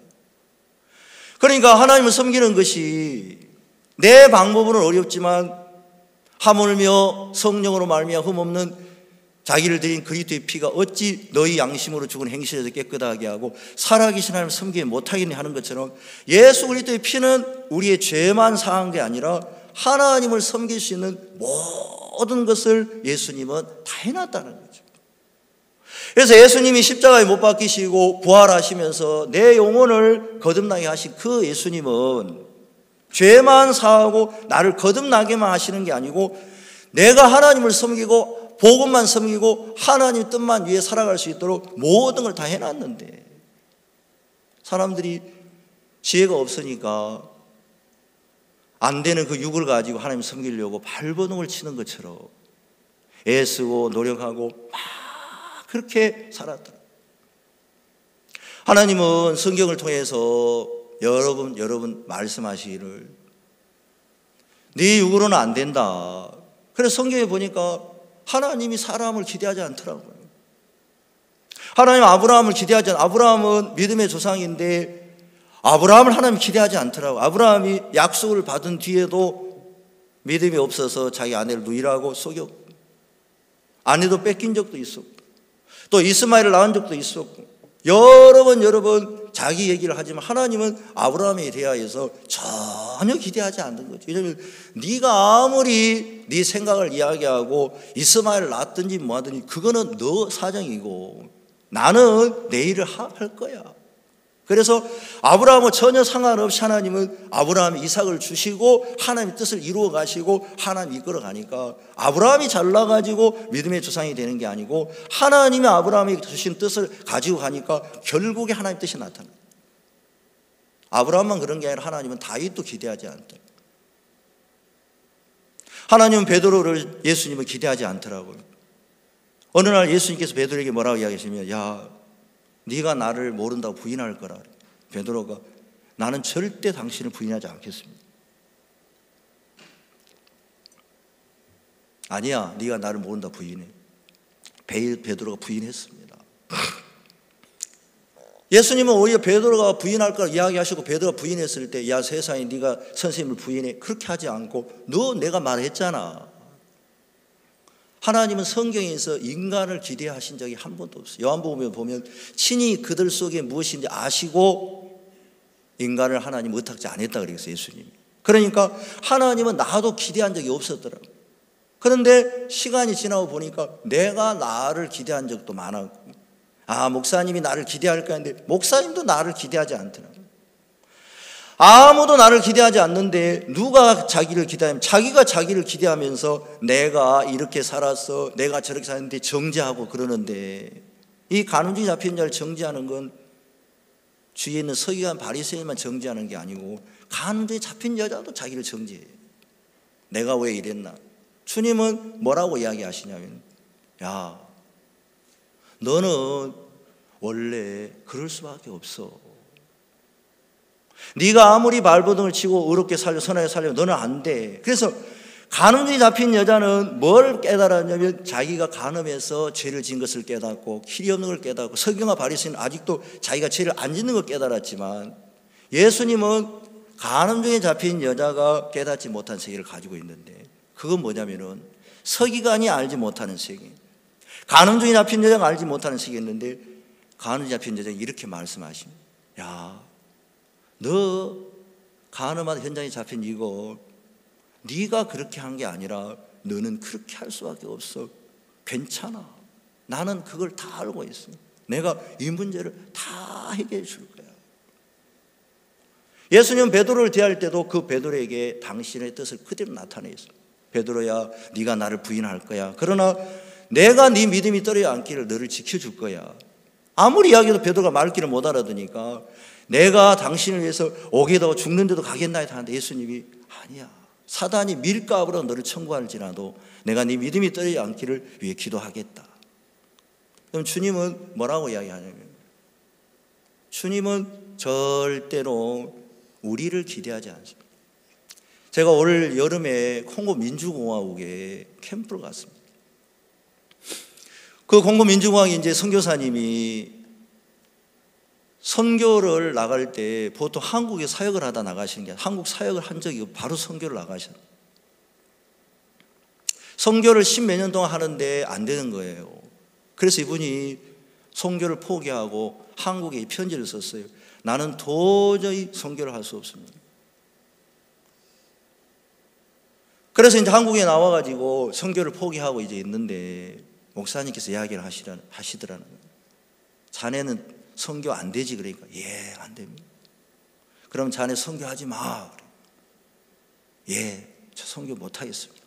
그러니까 하나님을 섬기는 것이 내 방법으로는 어렵지만 하물며 성령으로 말미암아 흠없는 자기를 드린 그리스도의 피가 어찌 너희 양심으로 죽은 행실에서 깨끗하게 하고 살아계신 하나님을 섬기지 못하겠니 하는 것처럼 예수 그리스도의 피는 우리의 죄만 사한 게 아니라 하나님을 섬길 수 있는 모든 것을 예수님은 다 해놨다는 거죠. 그래서 예수님이 십자가에 못 박히시고 부활하시면서 내 영혼을 거듭나게 하신 그 예수님은 죄만 사하고 나를 거듭나게만 하시는 게 아니고 내가 하나님을 섬기고 복음만 섬기고 하나님 뜻만 위해 살아갈 수 있도록 모든 걸 다 해놨는데 사람들이 지혜가 없으니까 안 되는 그 육을 가지고 하나님 섬기려고 발버둥을 치는 것처럼 애쓰고 노력하고 막 그렇게 살았더라. 하나님은 성경을 통해서 여러분 말씀하시기를 네 육으로는 안 된다. 그래서 성경에 보니까 하나님이 사람을 기대하지 않더라고요. 하나님 아브라함을 기대하지 않아요. 아브라함은 믿음의 조상인데 아브라함을 하나님이 기대하지 않더라고요. 아브라함이 약속을 받은 뒤에도 믿음이 없어서 자기 아내를 누이라고 속였고 아내도 뺏긴 적도 있었고 또 이스마엘을 낳은 적도 있었고 여러 번 자기 얘기를 하지만 하나님은 아브라함에 대하여서 전혀 기대하지 않는 거죠. 왜냐하면 네가 아무리 네 생각을 이야기하고 이스마엘을 낳든지 뭐하든지 그거는 너 사정이고 나는 내 일을 할 거야. 그래서 아브라함은 전혀 상관없이 하나님은 아브라함이 이삭을 주시고 하나님의 뜻을 이루어 가시고 하나님 이끌어 가니까 아브라함이 잘나가지고 믿음의 조상이 되는 게 아니고 하나님이 아브라함이 주신 뜻을 가지고 가니까 결국에 하나님의 뜻이 나타나요. 아브라함만 그런 게 아니라 하나님은 다윗도 기대하지 않다. 하나님은 베드로를 예수님은 기대하지 않더라고요. 어느 날 예수님께서 베드로에게 뭐라고 이야기하시면 야 네가 나를 모른다고 부인할 거라. 베드로가 나는 절대 당신을 부인하지 않겠습니다. 아니야 네가 나를 모른다 부인해. 베드로가 부인했습니다. 예수님은 오히려 베드로가 부인할 걸 이야기하시고 베드로가 부인했을 때 야 세상에 네가 선생님을 부인해 그렇게 하지 않고 너 내가 말했잖아. 하나님은 성경에서 인간을 기대하신 적이 한 번도 없어요. 요한복음에 보면 친히 그들 속에 무엇인지 아시고 인간을 하나님 의탁지 안 했다 그랬어요. 예수님이. 그러니까 하나님은 나도 기대한 적이 없었더라고요. 그런데 시간이 지나고 보니까 내가 나를 기대한 적도 많았고 목사님이 나를 기대할까 했는데 목사님도 나를 기대하지 않더라고요. 아무도 나를 기대하지 않는데 누가 자기를 기대하면 자기가 자기를 기대하면서 내가 이렇게 살았어 내가 저렇게 살았는데 정죄하고 그러는데 이 간음주의 잡힌 자를 정죄하는 건 주위에 있는 서기관 바리새인만 정죄하는 게 아니고 간음주의 잡힌 여자도 자기를 정죄해요. 내가 왜 이랬나. 주님은 뭐라고 이야기하시냐면 야 너는 원래 그럴 수밖에 없어. 네가 아무리 발버둥을 치고 의롭게 살려 선하게 살려면 너는 안 돼. 그래서 간음주의 잡힌 여자는 뭘 깨달았냐면 자기가 간음해서 죄를 지은 것을 깨닫고 길이 없는 걸 깨닫고 서기관과 바리새인은 아직도 자기가 죄를 안 짓는 걸 깨달았지만 예수님은 간음주의에 잡힌 여자가 깨닫지 못한 세계를 가지고 있는데 그건 뭐냐면은 서기관이 알지 못하는 세계, 간음주의에 잡힌 여자가 알지 못하는 세계였는데 간음주의에 잡힌 여자가 이렇게 말씀하십니다. 야 너 간음한 현장에 잡힌 이거 네가 그렇게 한 게 아니라 너는 그렇게 할 수밖에 없어. 괜찮아. 나는 그걸 다 알고 있어. 내가 이 문제를 다 해결해 줄 거야. 예수님은 베드로를 대할 때도 그 베드로에게 당신의 뜻을 그대로 나타내었어요. 베드로야 네가 나를 부인할 거야. 그러나 내가 네 믿음이 떨어지지 않기를 너를 지켜줄 거야. 아무리 이야기해도 베드로가 말귀를 못 알아듣으니까 내가 당신을 위해서 오게도 죽는데도 가겠나 하는데 예수님이 아니야. 사단이 밀가부로 너를 청구할지라도 내가 네 믿음이 떨어지지 않기를 위해 기도하겠다. 그럼 주님은 뭐라고 이야기하냐면 주님은 절대로 우리를 기대하지 않습니다. 제가 올 여름에 콩고 민주공화국에 캠프를 갔습니다. 그 공고민주공화국에 이제 선교사님이 선교를 나갈 때 보통 한국에 사역을 하다 나가시는 게, 한국 사역을 한 적이 없고 바로 선교를 나가셨어요. 선교를 10몇 년 동안 하는데 안 되는 거예요. 그래서 이분이 선교를 포기하고 한국에 편지를 썼어요. 나는 도저히 선교를 할 수 없습니다. 그래서 이제 한국에 나와가지고 선교를 포기하고 이제 있는데 목사님께서 이야기를 하시더라는 거예요. 자네는 선교 안 되지? 그러니까 예, 안 됩니다. 그럼 자네 선교하지 마. 예, 저 선교 못 하겠습니다.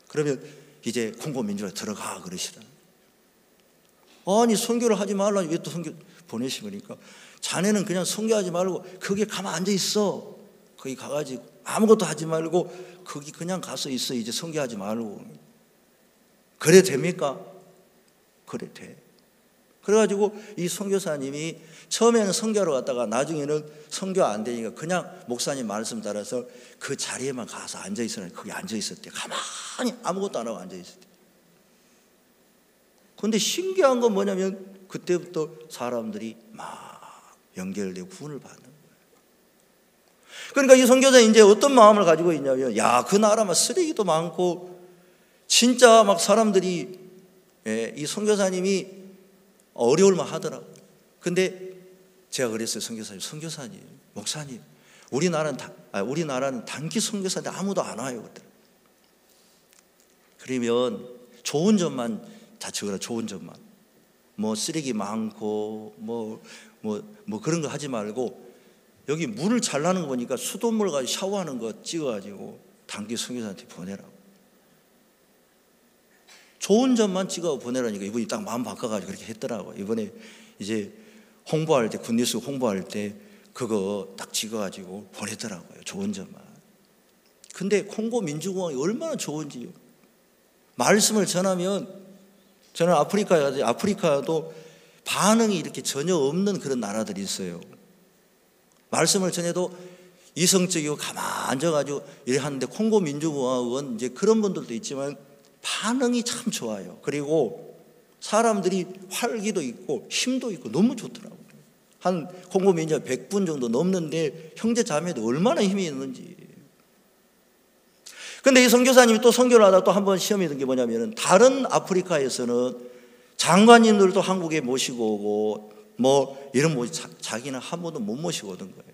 그러면 이제 콩고민주로 들어가 그러시더라는 거예요. 아니 선교를 하지 말라니 왜 또 선교 보내시니까 자네는 그냥 선교하지 말고 거기에 가만 앉아 있어. 거기 가가지고 아무것도 하지 말고 거기 그냥 가서 있어. 이제 선교하지 말고. 그래 됩니까? 그래 돼. 그래가지고 이 선교사님이 처음에는 선교하러 갔다가 나중에는 선교 안 되니까 그냥 목사님 말씀 따라서 그 자리에만 가서 앉아 있으라. 거기 앉아 있었대. 가만히 아무것도 안 하고 앉아 있었대. 그런데 신기한 건 뭐냐면 그때부터 사람들이 막 연결되고 구원을 받는 거예요. 그러니까 이 선교사는 이제 어떤 마음을 가지고 있냐면, 야, 그 나라만 쓰레기도 많고 진짜 막 사람들이, 이 선교사님이 어려울만 하더라고요. 근데 제가 그랬어요. 선교사님, 목사님, 우리나라는 단기 선교사인데 아무도 안 와요. 그러면 좋은 점만 다 적어라. 좋은 점만. 뭐 쓰레기 많고 뭐 그런 거 하지 말고 여기 물을 잘 나는 거 보니까 수돗물 가지고 샤워하는 거 찍어가지고 단기 선교사한테 보내라고. 좋은 점만 찍어 보내라니까 이분이 딱 마음 바꿔가지고 그렇게 했더라고요. 이번에 이제 홍보할 때, 굿뉴스 홍보할 때 그거 딱 찍어가지고 보내더라고요. 좋은 점만. 근데 콩고 민주공화국이 얼마나 좋은지요. 말씀을 전하면, 저는 아프리카도 반응이 이렇게 전혀 없는 그런 나라들이 있어요. 말씀을 전해도 이성적이고 가만 앉아가지고 이래 하는데 콩고 민주공화국은 이제 그런 분들도 있지만 반응이 참 좋아요. 그리고 사람들이 활기도 있고 힘도 있고 너무 좋더라고요. 한 콩고 민주가 100분 정도 넘는데 형제 자매도 얼마나 힘이 있는지. 근데 이 선교사님이 또 선교를 하다 또 한 번 시험이 든 게 뭐냐면, 다른 아프리카에서는 장관님들도 한국에 모시고 오고 뭐 이런 자기는 한 번도 못 모시고 오던 거예요.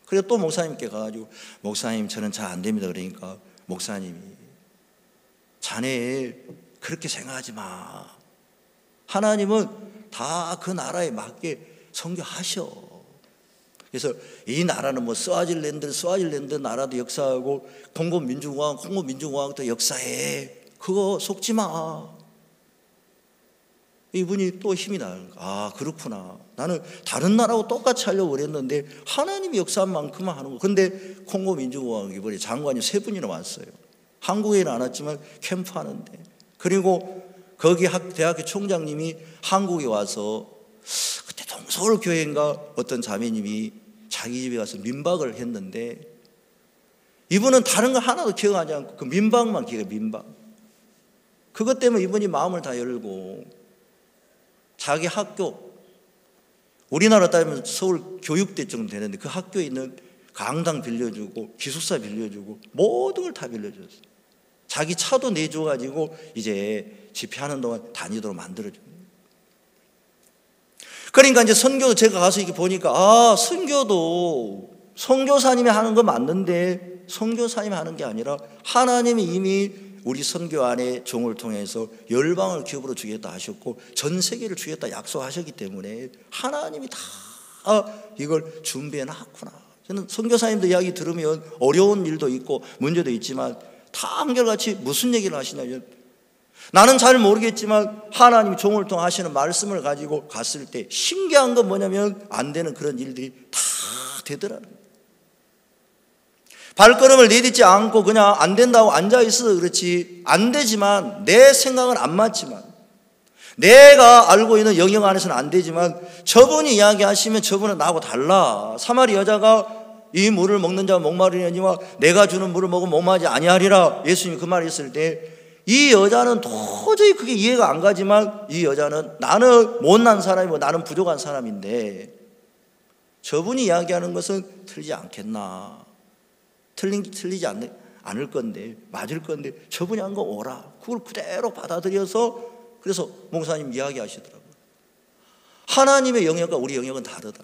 그래서 또 목사님께 가가지고, 목사님 저는 잘 안 됩니다. 그러니까 목사님이, 자네 그렇게 생각하지 마. 하나님은 다 그 나라에 맞게 선교하셔. 그래서 이 나라는 뭐 스와질랜드 나라도 역사하고 콩고 민주공화국도 역사해. 그거 속지 마. 이분이 또 힘이 나는 거야. 아, 그렇구나. 나는 다른 나라하고 똑같이 하려고 그랬는데 하나님이 역사한 만큼만 하는 거. 근데 콩고 민주공화국 이번에 장관이 3분이나 왔어요. 한국에는 안 왔지만 캠프하는데. 그리고 거기 대학교 총장님이 한국에 와서, 그때 동서울교회인가 어떤 자매님이 자기 집에 가서 민박을 했는데, 이분은 다른 거 하나도 기억하지 않고 그 민박만 기억해. 민박. 그것 때문에 이분이 마음을 다 열고 자기 학교, 우리나라 따지면 서울 교육대 정도 되는데 그 학교에 있는 강당 빌려주고 기숙사 빌려주고 모든 걸 다 빌려줬어요. 자기 차도 내줘가지고 이제 집회하는 동안 다니도록 만들어줍니다. 그러니까 이제 선교도 제가 가서 이렇게 보니까, 아, 선교도 선교사님이 하는 거 맞는데 선교사님이 하는 게 아니라 하나님이 이미 우리 선교 안에 종을 통해서 열방을 기업으로 주겠다 하셨고 전 세계를 주겠다 약속하셨기 때문에 하나님이 다 이걸 준비해 놨구나. 저는 선교사님들 이야기 들으면 어려운 일도 있고 문제도 있지만 다 한결같이 무슨 얘기를 하시냐면, 나는 잘 모르겠지만 하나님이 종을 통해 하시는 말씀을 가지고 갔을 때 신기한 건 뭐냐면 안 되는 그런 일들이 다 되더라는 거예요. 발걸음을 내딛지 않고 그냥 안 된다고 앉아있어서 그렇지, 안 되지만 내 생각은 안 맞지만 내가 알고 있는 영역 안에서는 안 되지만 저분이 이야기하시면 저분은 나하고 달라. 사마리 여자가 이 물을 먹는 자가 목마르려니와 내가 주는 물을 먹으면 목마르지 아니하리라. 예수님이 그 말을 했을 때 이 여자는 도저히 그게 이해가 안 가지만 이 여자는 나는 못난 사람이고 나는 부족한 사람인데 저분이 이야기하는 것은 틀리지 않겠나, 틀리지 않을 건데, 맞을 건데 저분이 한 거 오라, 그걸 그대로 받아들여서, 그래서 목사님 이야기하시더라고요. 하나님의 영역과 우리 영역은 다르다.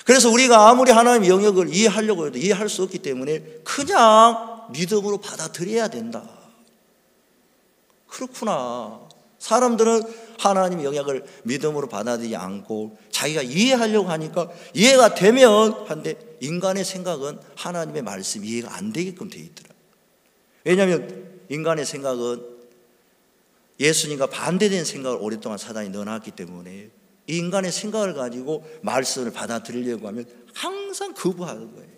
그래서 우리가 아무리 하나님의 영역을 이해하려고 해도 이해할 수 없기 때문에 그냥 믿음으로 받아들여야 된다. 그렇구나. 사람들은 하나님의 영역을 믿음으로 받아들이지 않고 자기가 이해하려고 하니까 이해가 되면 한데, 인간의 생각은 하나님의 말씀이 이해가 안 되게끔 되어 있더라. 왜냐하면 인간의 생각은 예수님과 반대된 생각을 오랫동안 사단이 넣어놨기 때문에 이 인간의 생각을 가지고 말씀을 받아들이려고 하면 항상 거부하는 거예요.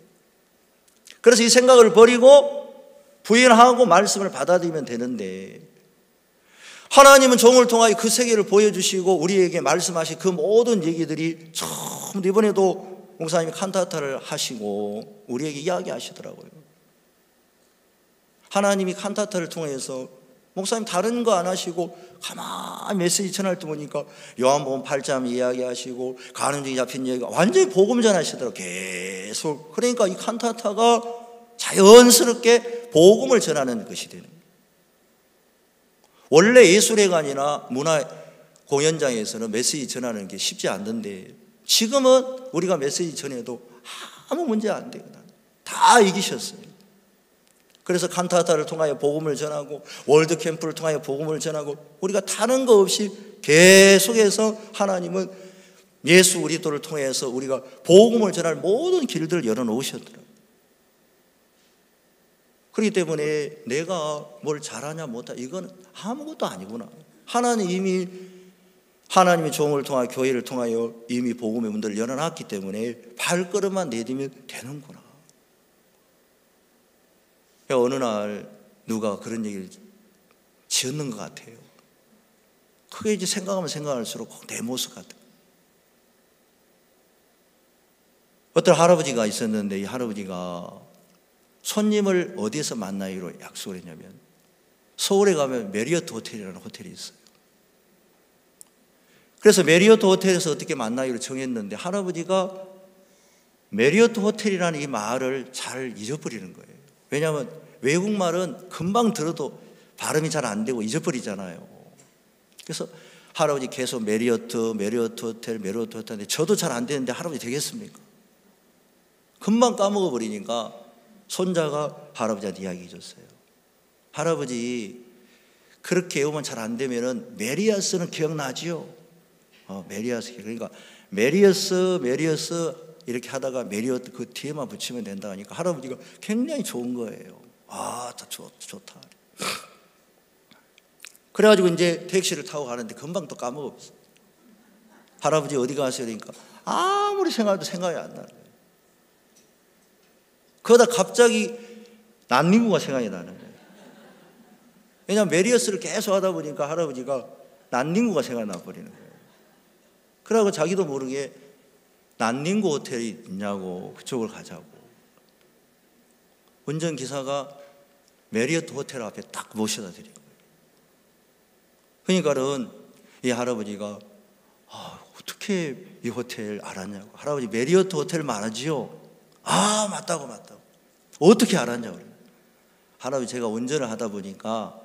그래서 이 생각을 버리고 부인하고 말씀을 받아들이면 되는데, 하나님은 종을 통하여 그 세계를 보여주시고 우리에게 말씀하신 그 모든 얘기들이 전부, 이번에도 목사님이 칸타타를 하시고 우리에게 이야기하시더라고요. 하나님이 칸타타를 통해서, 목사님 다른 거 안 하시고 가만히 메시지 전할 때 보니까 요한복음 8장 이야기하시고 가는 중에 잡힌 얘기가 완전히 복음 전하시더라고요. 계속. 그러니까 이 칸타타가 자연스럽게 복음을 전하는 것이 되는 거예요. 원래 예술회관이나 문화 공연장에서는 메시지 전하는 게 쉽지 않던데, 지금은 우리가 메시지 전해도 아무 문제 안 돼요. 다 이기셨어요. 그래서 칸타타를 통하여 복음을 전하고 월드 캠프를 통하여 복음을 전하고, 우리가 다른 거 없이 계속해서 하나님은 예수 그리스도를 통해서 우리가 복음을 전할 모든 길들을 열어놓으셨더라고요. 그렇기 때문에 내가 뭘 잘하냐 못하냐 이건 아무것도 아니구나. 하나님이 하나님의 종을 통하여 교회를 통하여 이미 복음의 문들을 열어놨기 때문에 발걸음만 내디면 되는구나. 어느 날 누가 그런 얘기를 지었는 것 같아요. 그게 이제 생각하면 생각할수록 꼭 내 모습 같아요. 어떤 할아버지가 있었는데, 이 할아버지가 손님을 어디에서 만나기로 약속을 했냐면, 서울에 가면 메리어트 호텔이라는 호텔이 있어요. 그래서 메리어트 호텔에서 어떻게 만나기로 정했는데, 할아버지가 메리어트 호텔이라는 이 말을 잘 잊어버리는 거예요. 왜냐하면 외국말은 금방 들어도 발음이 잘 안 되고 잊어버리잖아요. 그래서 할아버지 계속 메리어트 호텔 하는데 저도 잘 안 되는데 할아버지 되겠습니까? 금방 까먹어버리니까 손자가 할아버지한테 이야기해 줬어요. 할아버지, 그렇게 외우면 잘 안 되면은 메리어스는 기억나지요? 메리어스. 그러니까 메리어스 이렇게 하다가 메리어트 그 뒤에만 붙이면 된다 하니까 할아버지가 굉장히 좋은 거예요. 아, 좋다. 그래가지고 이제 택시를 타고 가는데 금방 또 까먹었어요. 할아버지 어디 가세요? 그러니까 아무리 생각해도 생각이 안 나요. 그러다 갑자기 난닝구가 생각이 나는 거예요. 왜냐하면 메리어스를 계속 하다 보니까 할아버지가 난닝구가 생각이 나버리는 거예요. 그러고 자기도 모르게 난닝구 호텔이 있냐고 그쪽을 가자고. 운전기사가 메리어트 호텔 앞에 딱 모셔다 드린 거예요. 그러니까는 이 할아버지가 어떻게 이 호텔 알았냐고. 할아버지 메리어트 호텔 말하지요? 맞다고. 어떻게 알았냐고. 할아버지, 제가 운전을 하다 보니까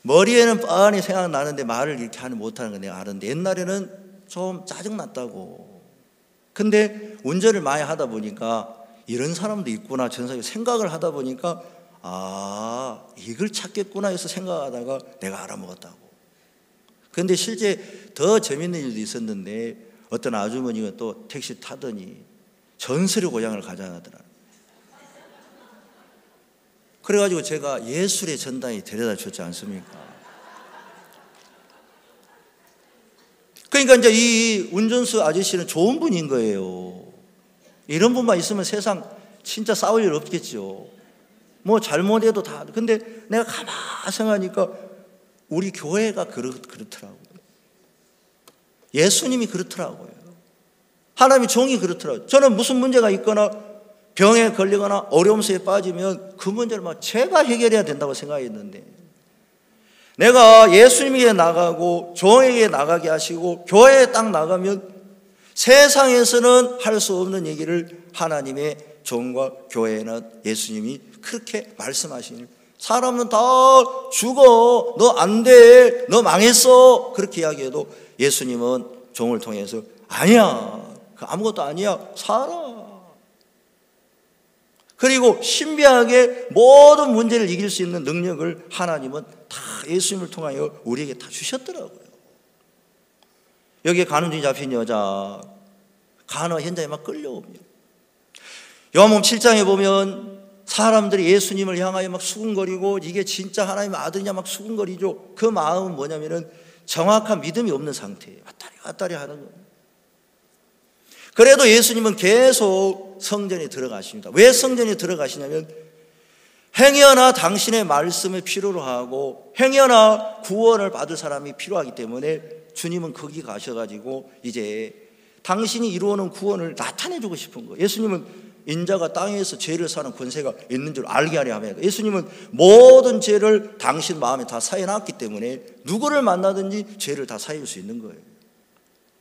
머리에는 뻔히 생각나는데 말을 이렇게 하는 못하는 거 내가 아는데, 옛날에는 좀 짜증났다고. 근데 운전을 많이 하다 보니까 이런 사람도 있구나, 전생에 생각을 하다 보니까 이걸 찾겠구나 해서 생각하다가 내가 알아먹었다고. 근데 실제 더 재밌는 일도 있었는데, 어떤 아주머니가 또 택시 타더니 전설의 고향을 가자하더라. 그래가지고 제가 예술의 전당에 데려다 줬지 않습니까? 그러니까 이제 이 운전수 아저씨는 좋은 분인 거예요. 이런 분만 있으면 세상 진짜 싸울 일 없겠죠. 뭐 잘못해도 다. 근데 내가 가만히 생각하니까 우리 교회가 그렇더라고요. 예수님이 그렇더라고요. 하나님의 종이 그렇더라고요. 저는 무슨 문제가 있거나 병에 걸리거나 어려움 속에 빠지면 그 문제를 막 제가 해결해야 된다고 생각했는데, 내가 예수님에게 나가고 종에게 나가게 하시고 교회에 딱 나가면 세상에서는 할 수 없는 얘기를 하나님의 종과 교회는 예수님이 그렇게 말씀하시니, 사람은 다 죽어, 너 안 돼, 너 망했어, 그렇게 이야기해도 예수님은 종을 통해서 아니야, 아무것도 아니야, 살아. 그리고 신비하게 모든 문제를 이길 수 있는 능력을 하나님은 다 예수님을 통하여 우리에게 다 주셨더라고요. 여기에 간음증이 잡힌 여자, 간호 현장에 막 끌려옵니다. 요한복음 7장에 보면 사람들이 예수님을 향하여 막 수군거리고 이게 진짜 하나님의 아들이냐 막 수군거리죠. 그 마음은 뭐냐면은 정확한 믿음이 없는 상태예요. 왔다리 갔다리 하는 거예요. 그래도 예수님은 계속 성전에 들어가십니다. 왜 성전에 들어가시냐면 행여나 당신의 말씀을 필요로 하고 행여나 구원을 받을 사람이 필요하기 때문에 주님은 거기 가셔가지고 이제 당신이 이루어놓은 구원을 나타내주고 싶은 거예요. 예수님은 인자가 땅에서 죄를 사는 권세가 있는 줄 알게 하려 하며, 예수님은 모든 죄를 당신 마음에 다 사해놨기 때문에 누구를 만나든지 죄를 다 사해줄 수 있는 거예요.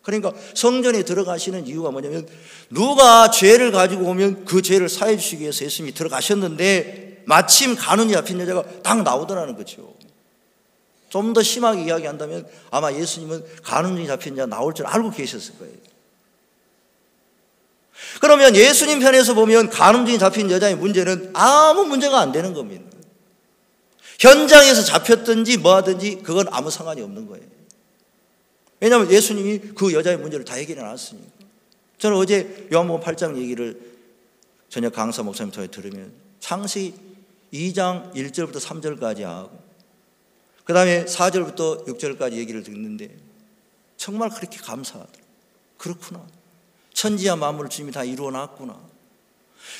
그러니까 성전에 들어가시는 이유가 뭐냐면 누가 죄를 가지고 오면 그 죄를 사해 주시기 위해서 예수님이 들어가셨는데 마침 간음이 잡힌 여자가 딱 나오더라는 거죠. 좀 더 심하게 이야기한다면 아마 예수님은 간음이 잡힌 여자 나올 줄 알고 계셨을 거예요. 그러면 예수님 편에서 보면 간음증이 잡힌 여자의 문제는 아무 문제가 안 되는 겁니다. 현장에서 잡혔든지 뭐 하든지 그건 아무 상관이 없는 거예요. 왜냐하면 예수님이 그 여자의 문제를 다 해결해 놨으니까. 저는 어제 요한복음 8장 얘기를 저녁 강사 목사님 통해 들으면 창세기 2장 1절부터 3절까지 하고 그 다음에 4절부터 6절까지 얘기를 듣는데 정말 그렇게 감사하더라고요. 그렇구나. 천지와 만물을 주님이 다 이루어놨구나.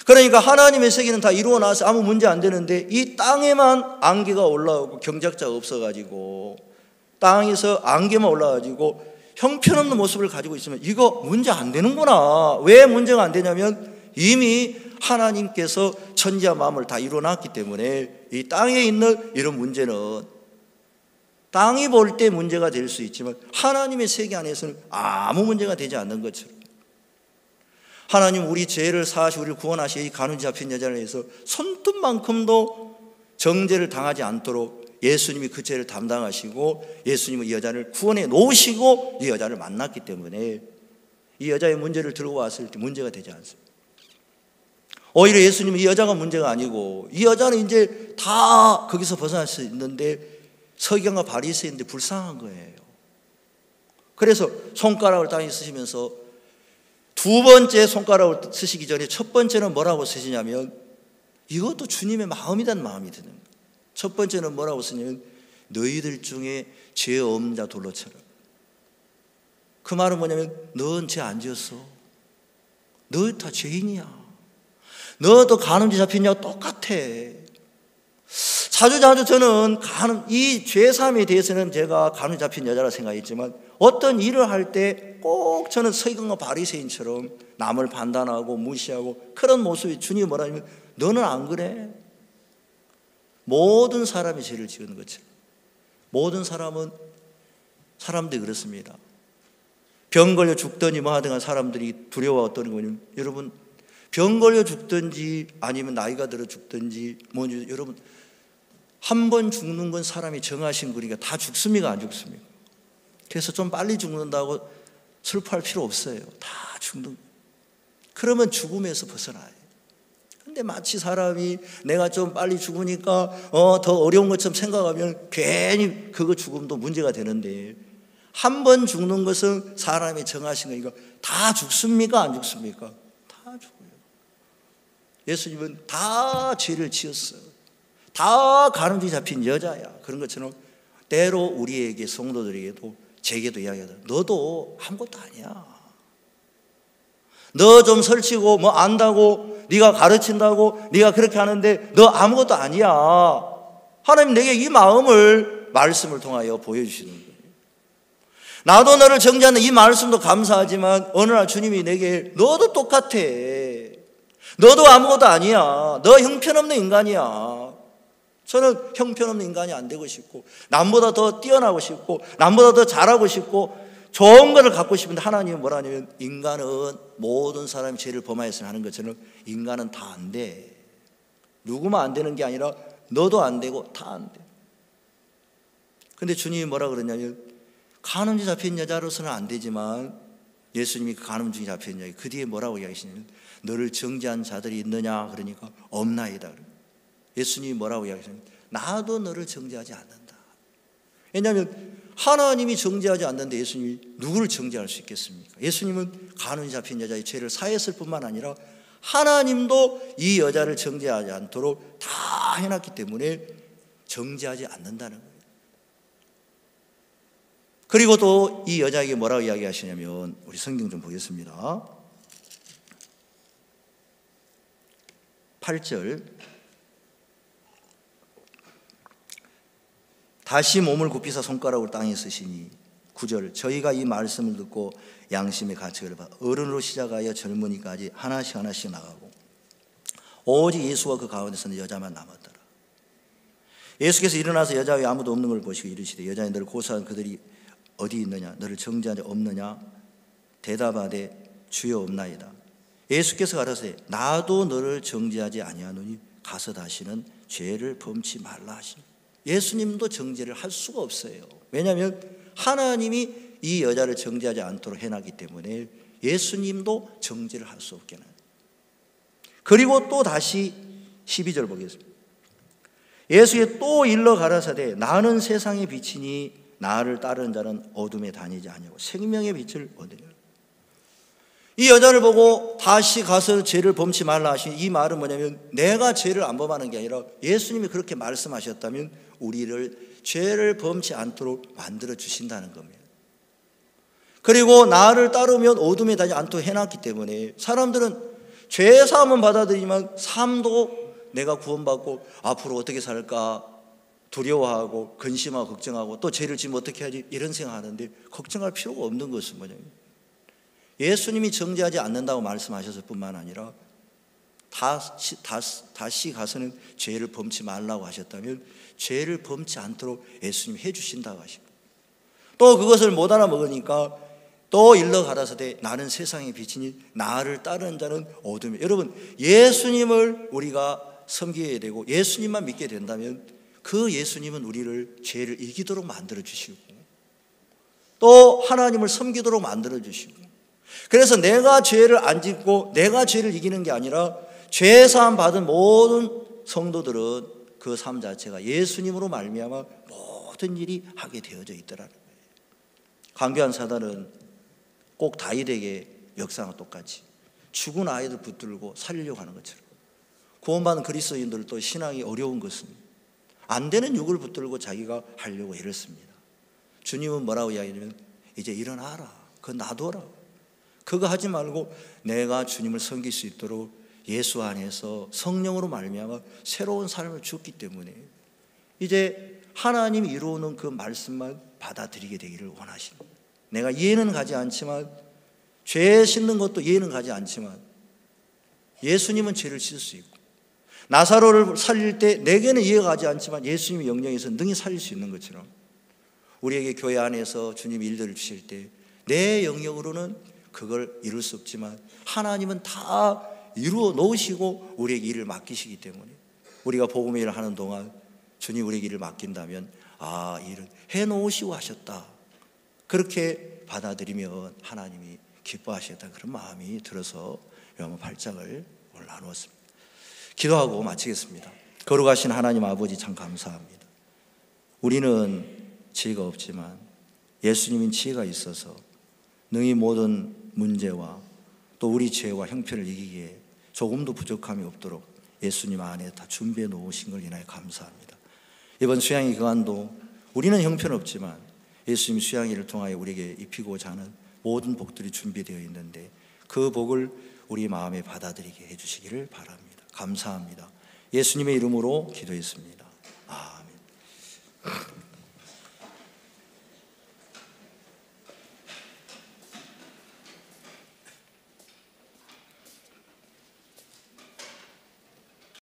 그러니까 하나님의 세계는 다 이루어놔서 아무 문제 안 되는데 이 땅에만 안개가 올라오고 경작자가 없어가지고 땅에서 안개만 올라가지고 형편없는 모습을 가지고 있으면 이거 문제 안 되는구나. 왜 문제가 안 되냐면 이미 하나님께서 천지와 만물을 다 이루어놨기 때문에 이 땅에 있는 이런 문제는 땅이 볼 때 문제가 될 수 있지만 하나님의 세계 안에서는 아무 문제가 되지 않는 것처럼 하나님 우리 죄를 사하시고 우리를 구원하시고 이 간음이 잡힌 여자를 위해서 손톱만큼도 정죄를 당하지 않도록 예수님이 그 죄를 담당하시고 예수님은 이 여자를 구원해 놓으시고 이 여자를 만났기 때문에 이 여자의 문제를 들고 왔을 때 문제가 되지 않습니다. 오히려 예수님은 이 여자가 문제가 아니고 이 여자는 이제 다 거기서 벗어날 수 있는데 서기관과 바리새인들이 불쌍한 거예요. 그래서 손가락을 땅에 쓰시면서 두 번째 손가락을 쓰시기 전에 첫 번째는 뭐라고 쓰시냐면 이것도 주님의 마음이란 마음이 드는 거예요. 첫 번째는 뭐라고 쓰냐면 너희들 중에 죄 없는 자 돌로 쳐라. 그 말은 뭐냐면 넌 죄 안 지었어. 너 다 죄인이야. 너도 간음죄 잡힌 자와 똑같아. 자주 저는 이 죄사함에 대해서는 제가 간음죄 잡힌 여자라 생각했지만 어떤 일을 할 때 꼭 저는 서기관과 바리새인처럼 남을 판단하고 무시하고 그런 모습이 주님이 뭐라 하면 너는 안 그래. 모든 사람이 죄를 지은 것처럼 모든 사람들이 그렇습니다. 병 걸려 죽든지 뭐 하든 사람들이 두려워했던 거는 여러분 병 걸려 죽든지 아니면 나이가 들어 죽든지 뭔지 여러분 한 번 죽는 건 사람이 정하신 거니까 다 죽습니까 안 죽습니까? 그래서 좀 빨리 죽는다고 슬퍼할 필요 없어요. 다 죽는 거예요. 그러면 죽음에서 벗어나요. 근데 마치 사람이 내가 좀 빨리 죽으니까 더 어려운 것처럼 생각하면 괜히 그거 죽음도 문제가 되는데 한 번 죽는 것은 사람이 정하신 거니까 다 죽습니까 안 죽습니까? 다 죽어요. 예수님은 다 죄를 지었어요. 다 간음죄 잡힌 여자야. 그런 것처럼 때로 우리에게 성도들에게도 제게도 이야기하다. 너도 아무것도 아니야. 너 좀 설치고 뭐 안다고 네가 가르친다고 네가 그렇게 하는데 너 아무것도 아니야. 하나님 내게 이 마음을 말씀을 통하여 보여주시는 거예요. 나도 너를 정죄하는 이 말씀도 감사하지만 어느 날 주님이 내게 너도 똑같아. 너도 아무것도 아니야. 너 형편없는 인간이야. 저는 형편없는 인간이 안 되고 싶고, 남보다 더 뛰어나고 싶고, 남보다 더 잘하고 싶고, 좋은 것을 갖고 싶은데, 하나님은 뭐라 하냐면, 인간은 모든 사람이 죄를 범하였으면 하는 것처럼 인간은 다 안 돼. 누구만 안 되는 게 아니라 너도 안 되고 다 안 돼. 근데 주님이 뭐라 그러냐면, 간음죄 잡힌 여자로서는 안 되지만, 예수님이 그 간음죄 잡힌 여자, 그 뒤에 뭐라고 이야기하시냐면, 너를 정죄한 자들이 있느냐? 그러니까 없나이다. 예수님이 뭐라고 이야기하시냐면, 나도 너를 정죄하지 않는다. 왜냐하면 하나님이 정죄하지 않는데 예수님이 누구를 정죄할 수 있겠습니까? 예수님은 간음죄 잡힌 여자의 죄를 사했을 뿐만 아니라 하나님도 이 여자를 정죄하지 않도록 다 해놨기 때문에 정죄하지 않는다는 거예요. 그리고 또 이 여자에게 뭐라고 이야기하시냐면, 우리 성경 좀 보겠습니다. 8절, 다시 몸을 굽히사 손가락으로 땅에 쓰시니, 9절, 저희가 이 말씀을 듣고 양심의 가책을 받아 어른으로 시작하여 젊은이까지 하나씩 하나씩 나가고 오직 예수와 그 가운데서는 여자만 남았더라. 예수께서 일어나서 여자 외에 아무도 없는 걸 보시고 이르시되, 여자여 너를 고소한 그들이 어디 있느냐? 너를 정죄한 자 없느냐? 대답하되 주여 없나이다. 예수께서 가라사대 나도 너를 정죄하지 아니하노니 가서 다시는 죄를 범치 말라 하시니. 예수님도 정죄를 할 수가 없어요. 왜냐하면 하나님이 이 여자를 정죄하지 않도록 해놨기 때문에 예수님도 정죄를 할 수 없게 해요. 그리고 또 다시 12절 보겠습니다. 예수께 또 일러 가라사대 나는 세상의 빛이니 나를 따르는 자는 어둠에 다니지 아니하고 생명의 빛을 얻으리라. 이 여자를 보고 다시 가서 죄를 범치 말라 하신 이 말은 뭐냐면, 내가 죄를 안 범하는 게 아니라 예수님이 그렇게 말씀하셨다면 우리를 죄를 범치 않도록 만들어 주신다는 겁니다. 그리고 나를 따르면 어둠에 다니지 않도록 해놨기 때문에 사람들은 죄 사함은 받아들이지만 삶도 내가 구원받고 앞으로 어떻게 살까 두려워하고 근심하고 걱정하고 또 죄를 지면 어떻게 하지 이런 생각하는데, 걱정할 필요가 없는 것은 뭐냐면, 예수님이 정죄하지 않는다고 말씀하셨을 뿐만 아니라 다시 가서는 죄를 범치 말라고 하셨다면 죄를 범치 않도록 예수님이 해주신다고 하시고, 또 그것을 못 알아먹으니까 또 일러 가라사대 나는 세상의 빛이니 나를 따르는 자는 어둠에. 여러분, 예수님을 우리가 섬겨야 되고 예수님만 믿게 된다면 그 예수님은 우리를 죄를 이기도록 만들어 주시고 또 하나님을 섬기도록 만들어 주시고, 그래서 내가 죄를 안 짓고 내가 죄를 이기는 게 아니라 죄 사함 받은 모든 성도들은 그 삶 자체가 예수님으로 말미암아 모든 일이 하게 되어져 있더라는 거예요. 강교한 사단은 꼭 다윗에게 역사와 똑같이 죽은 아이들 붙들고 살리려고 하는 것처럼, 구원받은 그리스도인들도 신앙이 어려운 것은 안 되는 육을 붙들고 자기가 하려고 애를 씁니다. 주님은 뭐라고 이야기하냐면, 이제 일어나라. 그거 놔둬라. 그거 하지 말고 내가 주님을 섬길 수 있도록 예수 안에서 성령으로 말미암아 새로운 삶을 주었기 때문에 이제 하나님이 이루어놓은 그 말씀만 받아들이게 되기를 원하십니다. 내가 이해는 가지 않지만, 죄 씻는 것도 이해는 가지 않지만 예수님은 죄를 씻을 수 있고, 나사로를 살릴 때 내게는 이해가 가지 않지만 예수님의 영역에서 능히 살릴 수 있는 것처럼 우리에게 교회 안에서 주님이 일들을 주실 때 내 영역으로는 그걸 이룰 수 없지만 하나님은 다 이루어 놓으시고 우리에게 일을 맡기시기 때문에 우리가 복음의 일을 하는 동안 주님 우리에게 일을 맡긴다면, 아, 일을 해놓으시고 하셨다, 그렇게 받아들이면 하나님이 기뻐하시겠다, 그런 마음이 들어서 요한 8장을 오늘 나누었습니다. 기도하고 마치겠습니다. 거룩하신 하나님 아버지, 참 감사합니다. 우리는 지혜가 없지만 예수님은 지혜가 있어서 능히 모든 문제와 또 우리 죄와 형편을 이기기에 조금도 부족함이 없도록 예수님 안에 다 준비해 놓으신 걸 인하여 감사합니다. 이번 수양의 기간도 우리는 형편없지만 예수님 수양회를 통하여 우리에게 입히고자 하는 모든 복들이 준비되어 있는데 그 복을 우리 마음에 받아들이게 해주시기를 바랍니다. 감사합니다. 예수님의 이름으로 기도했습니다.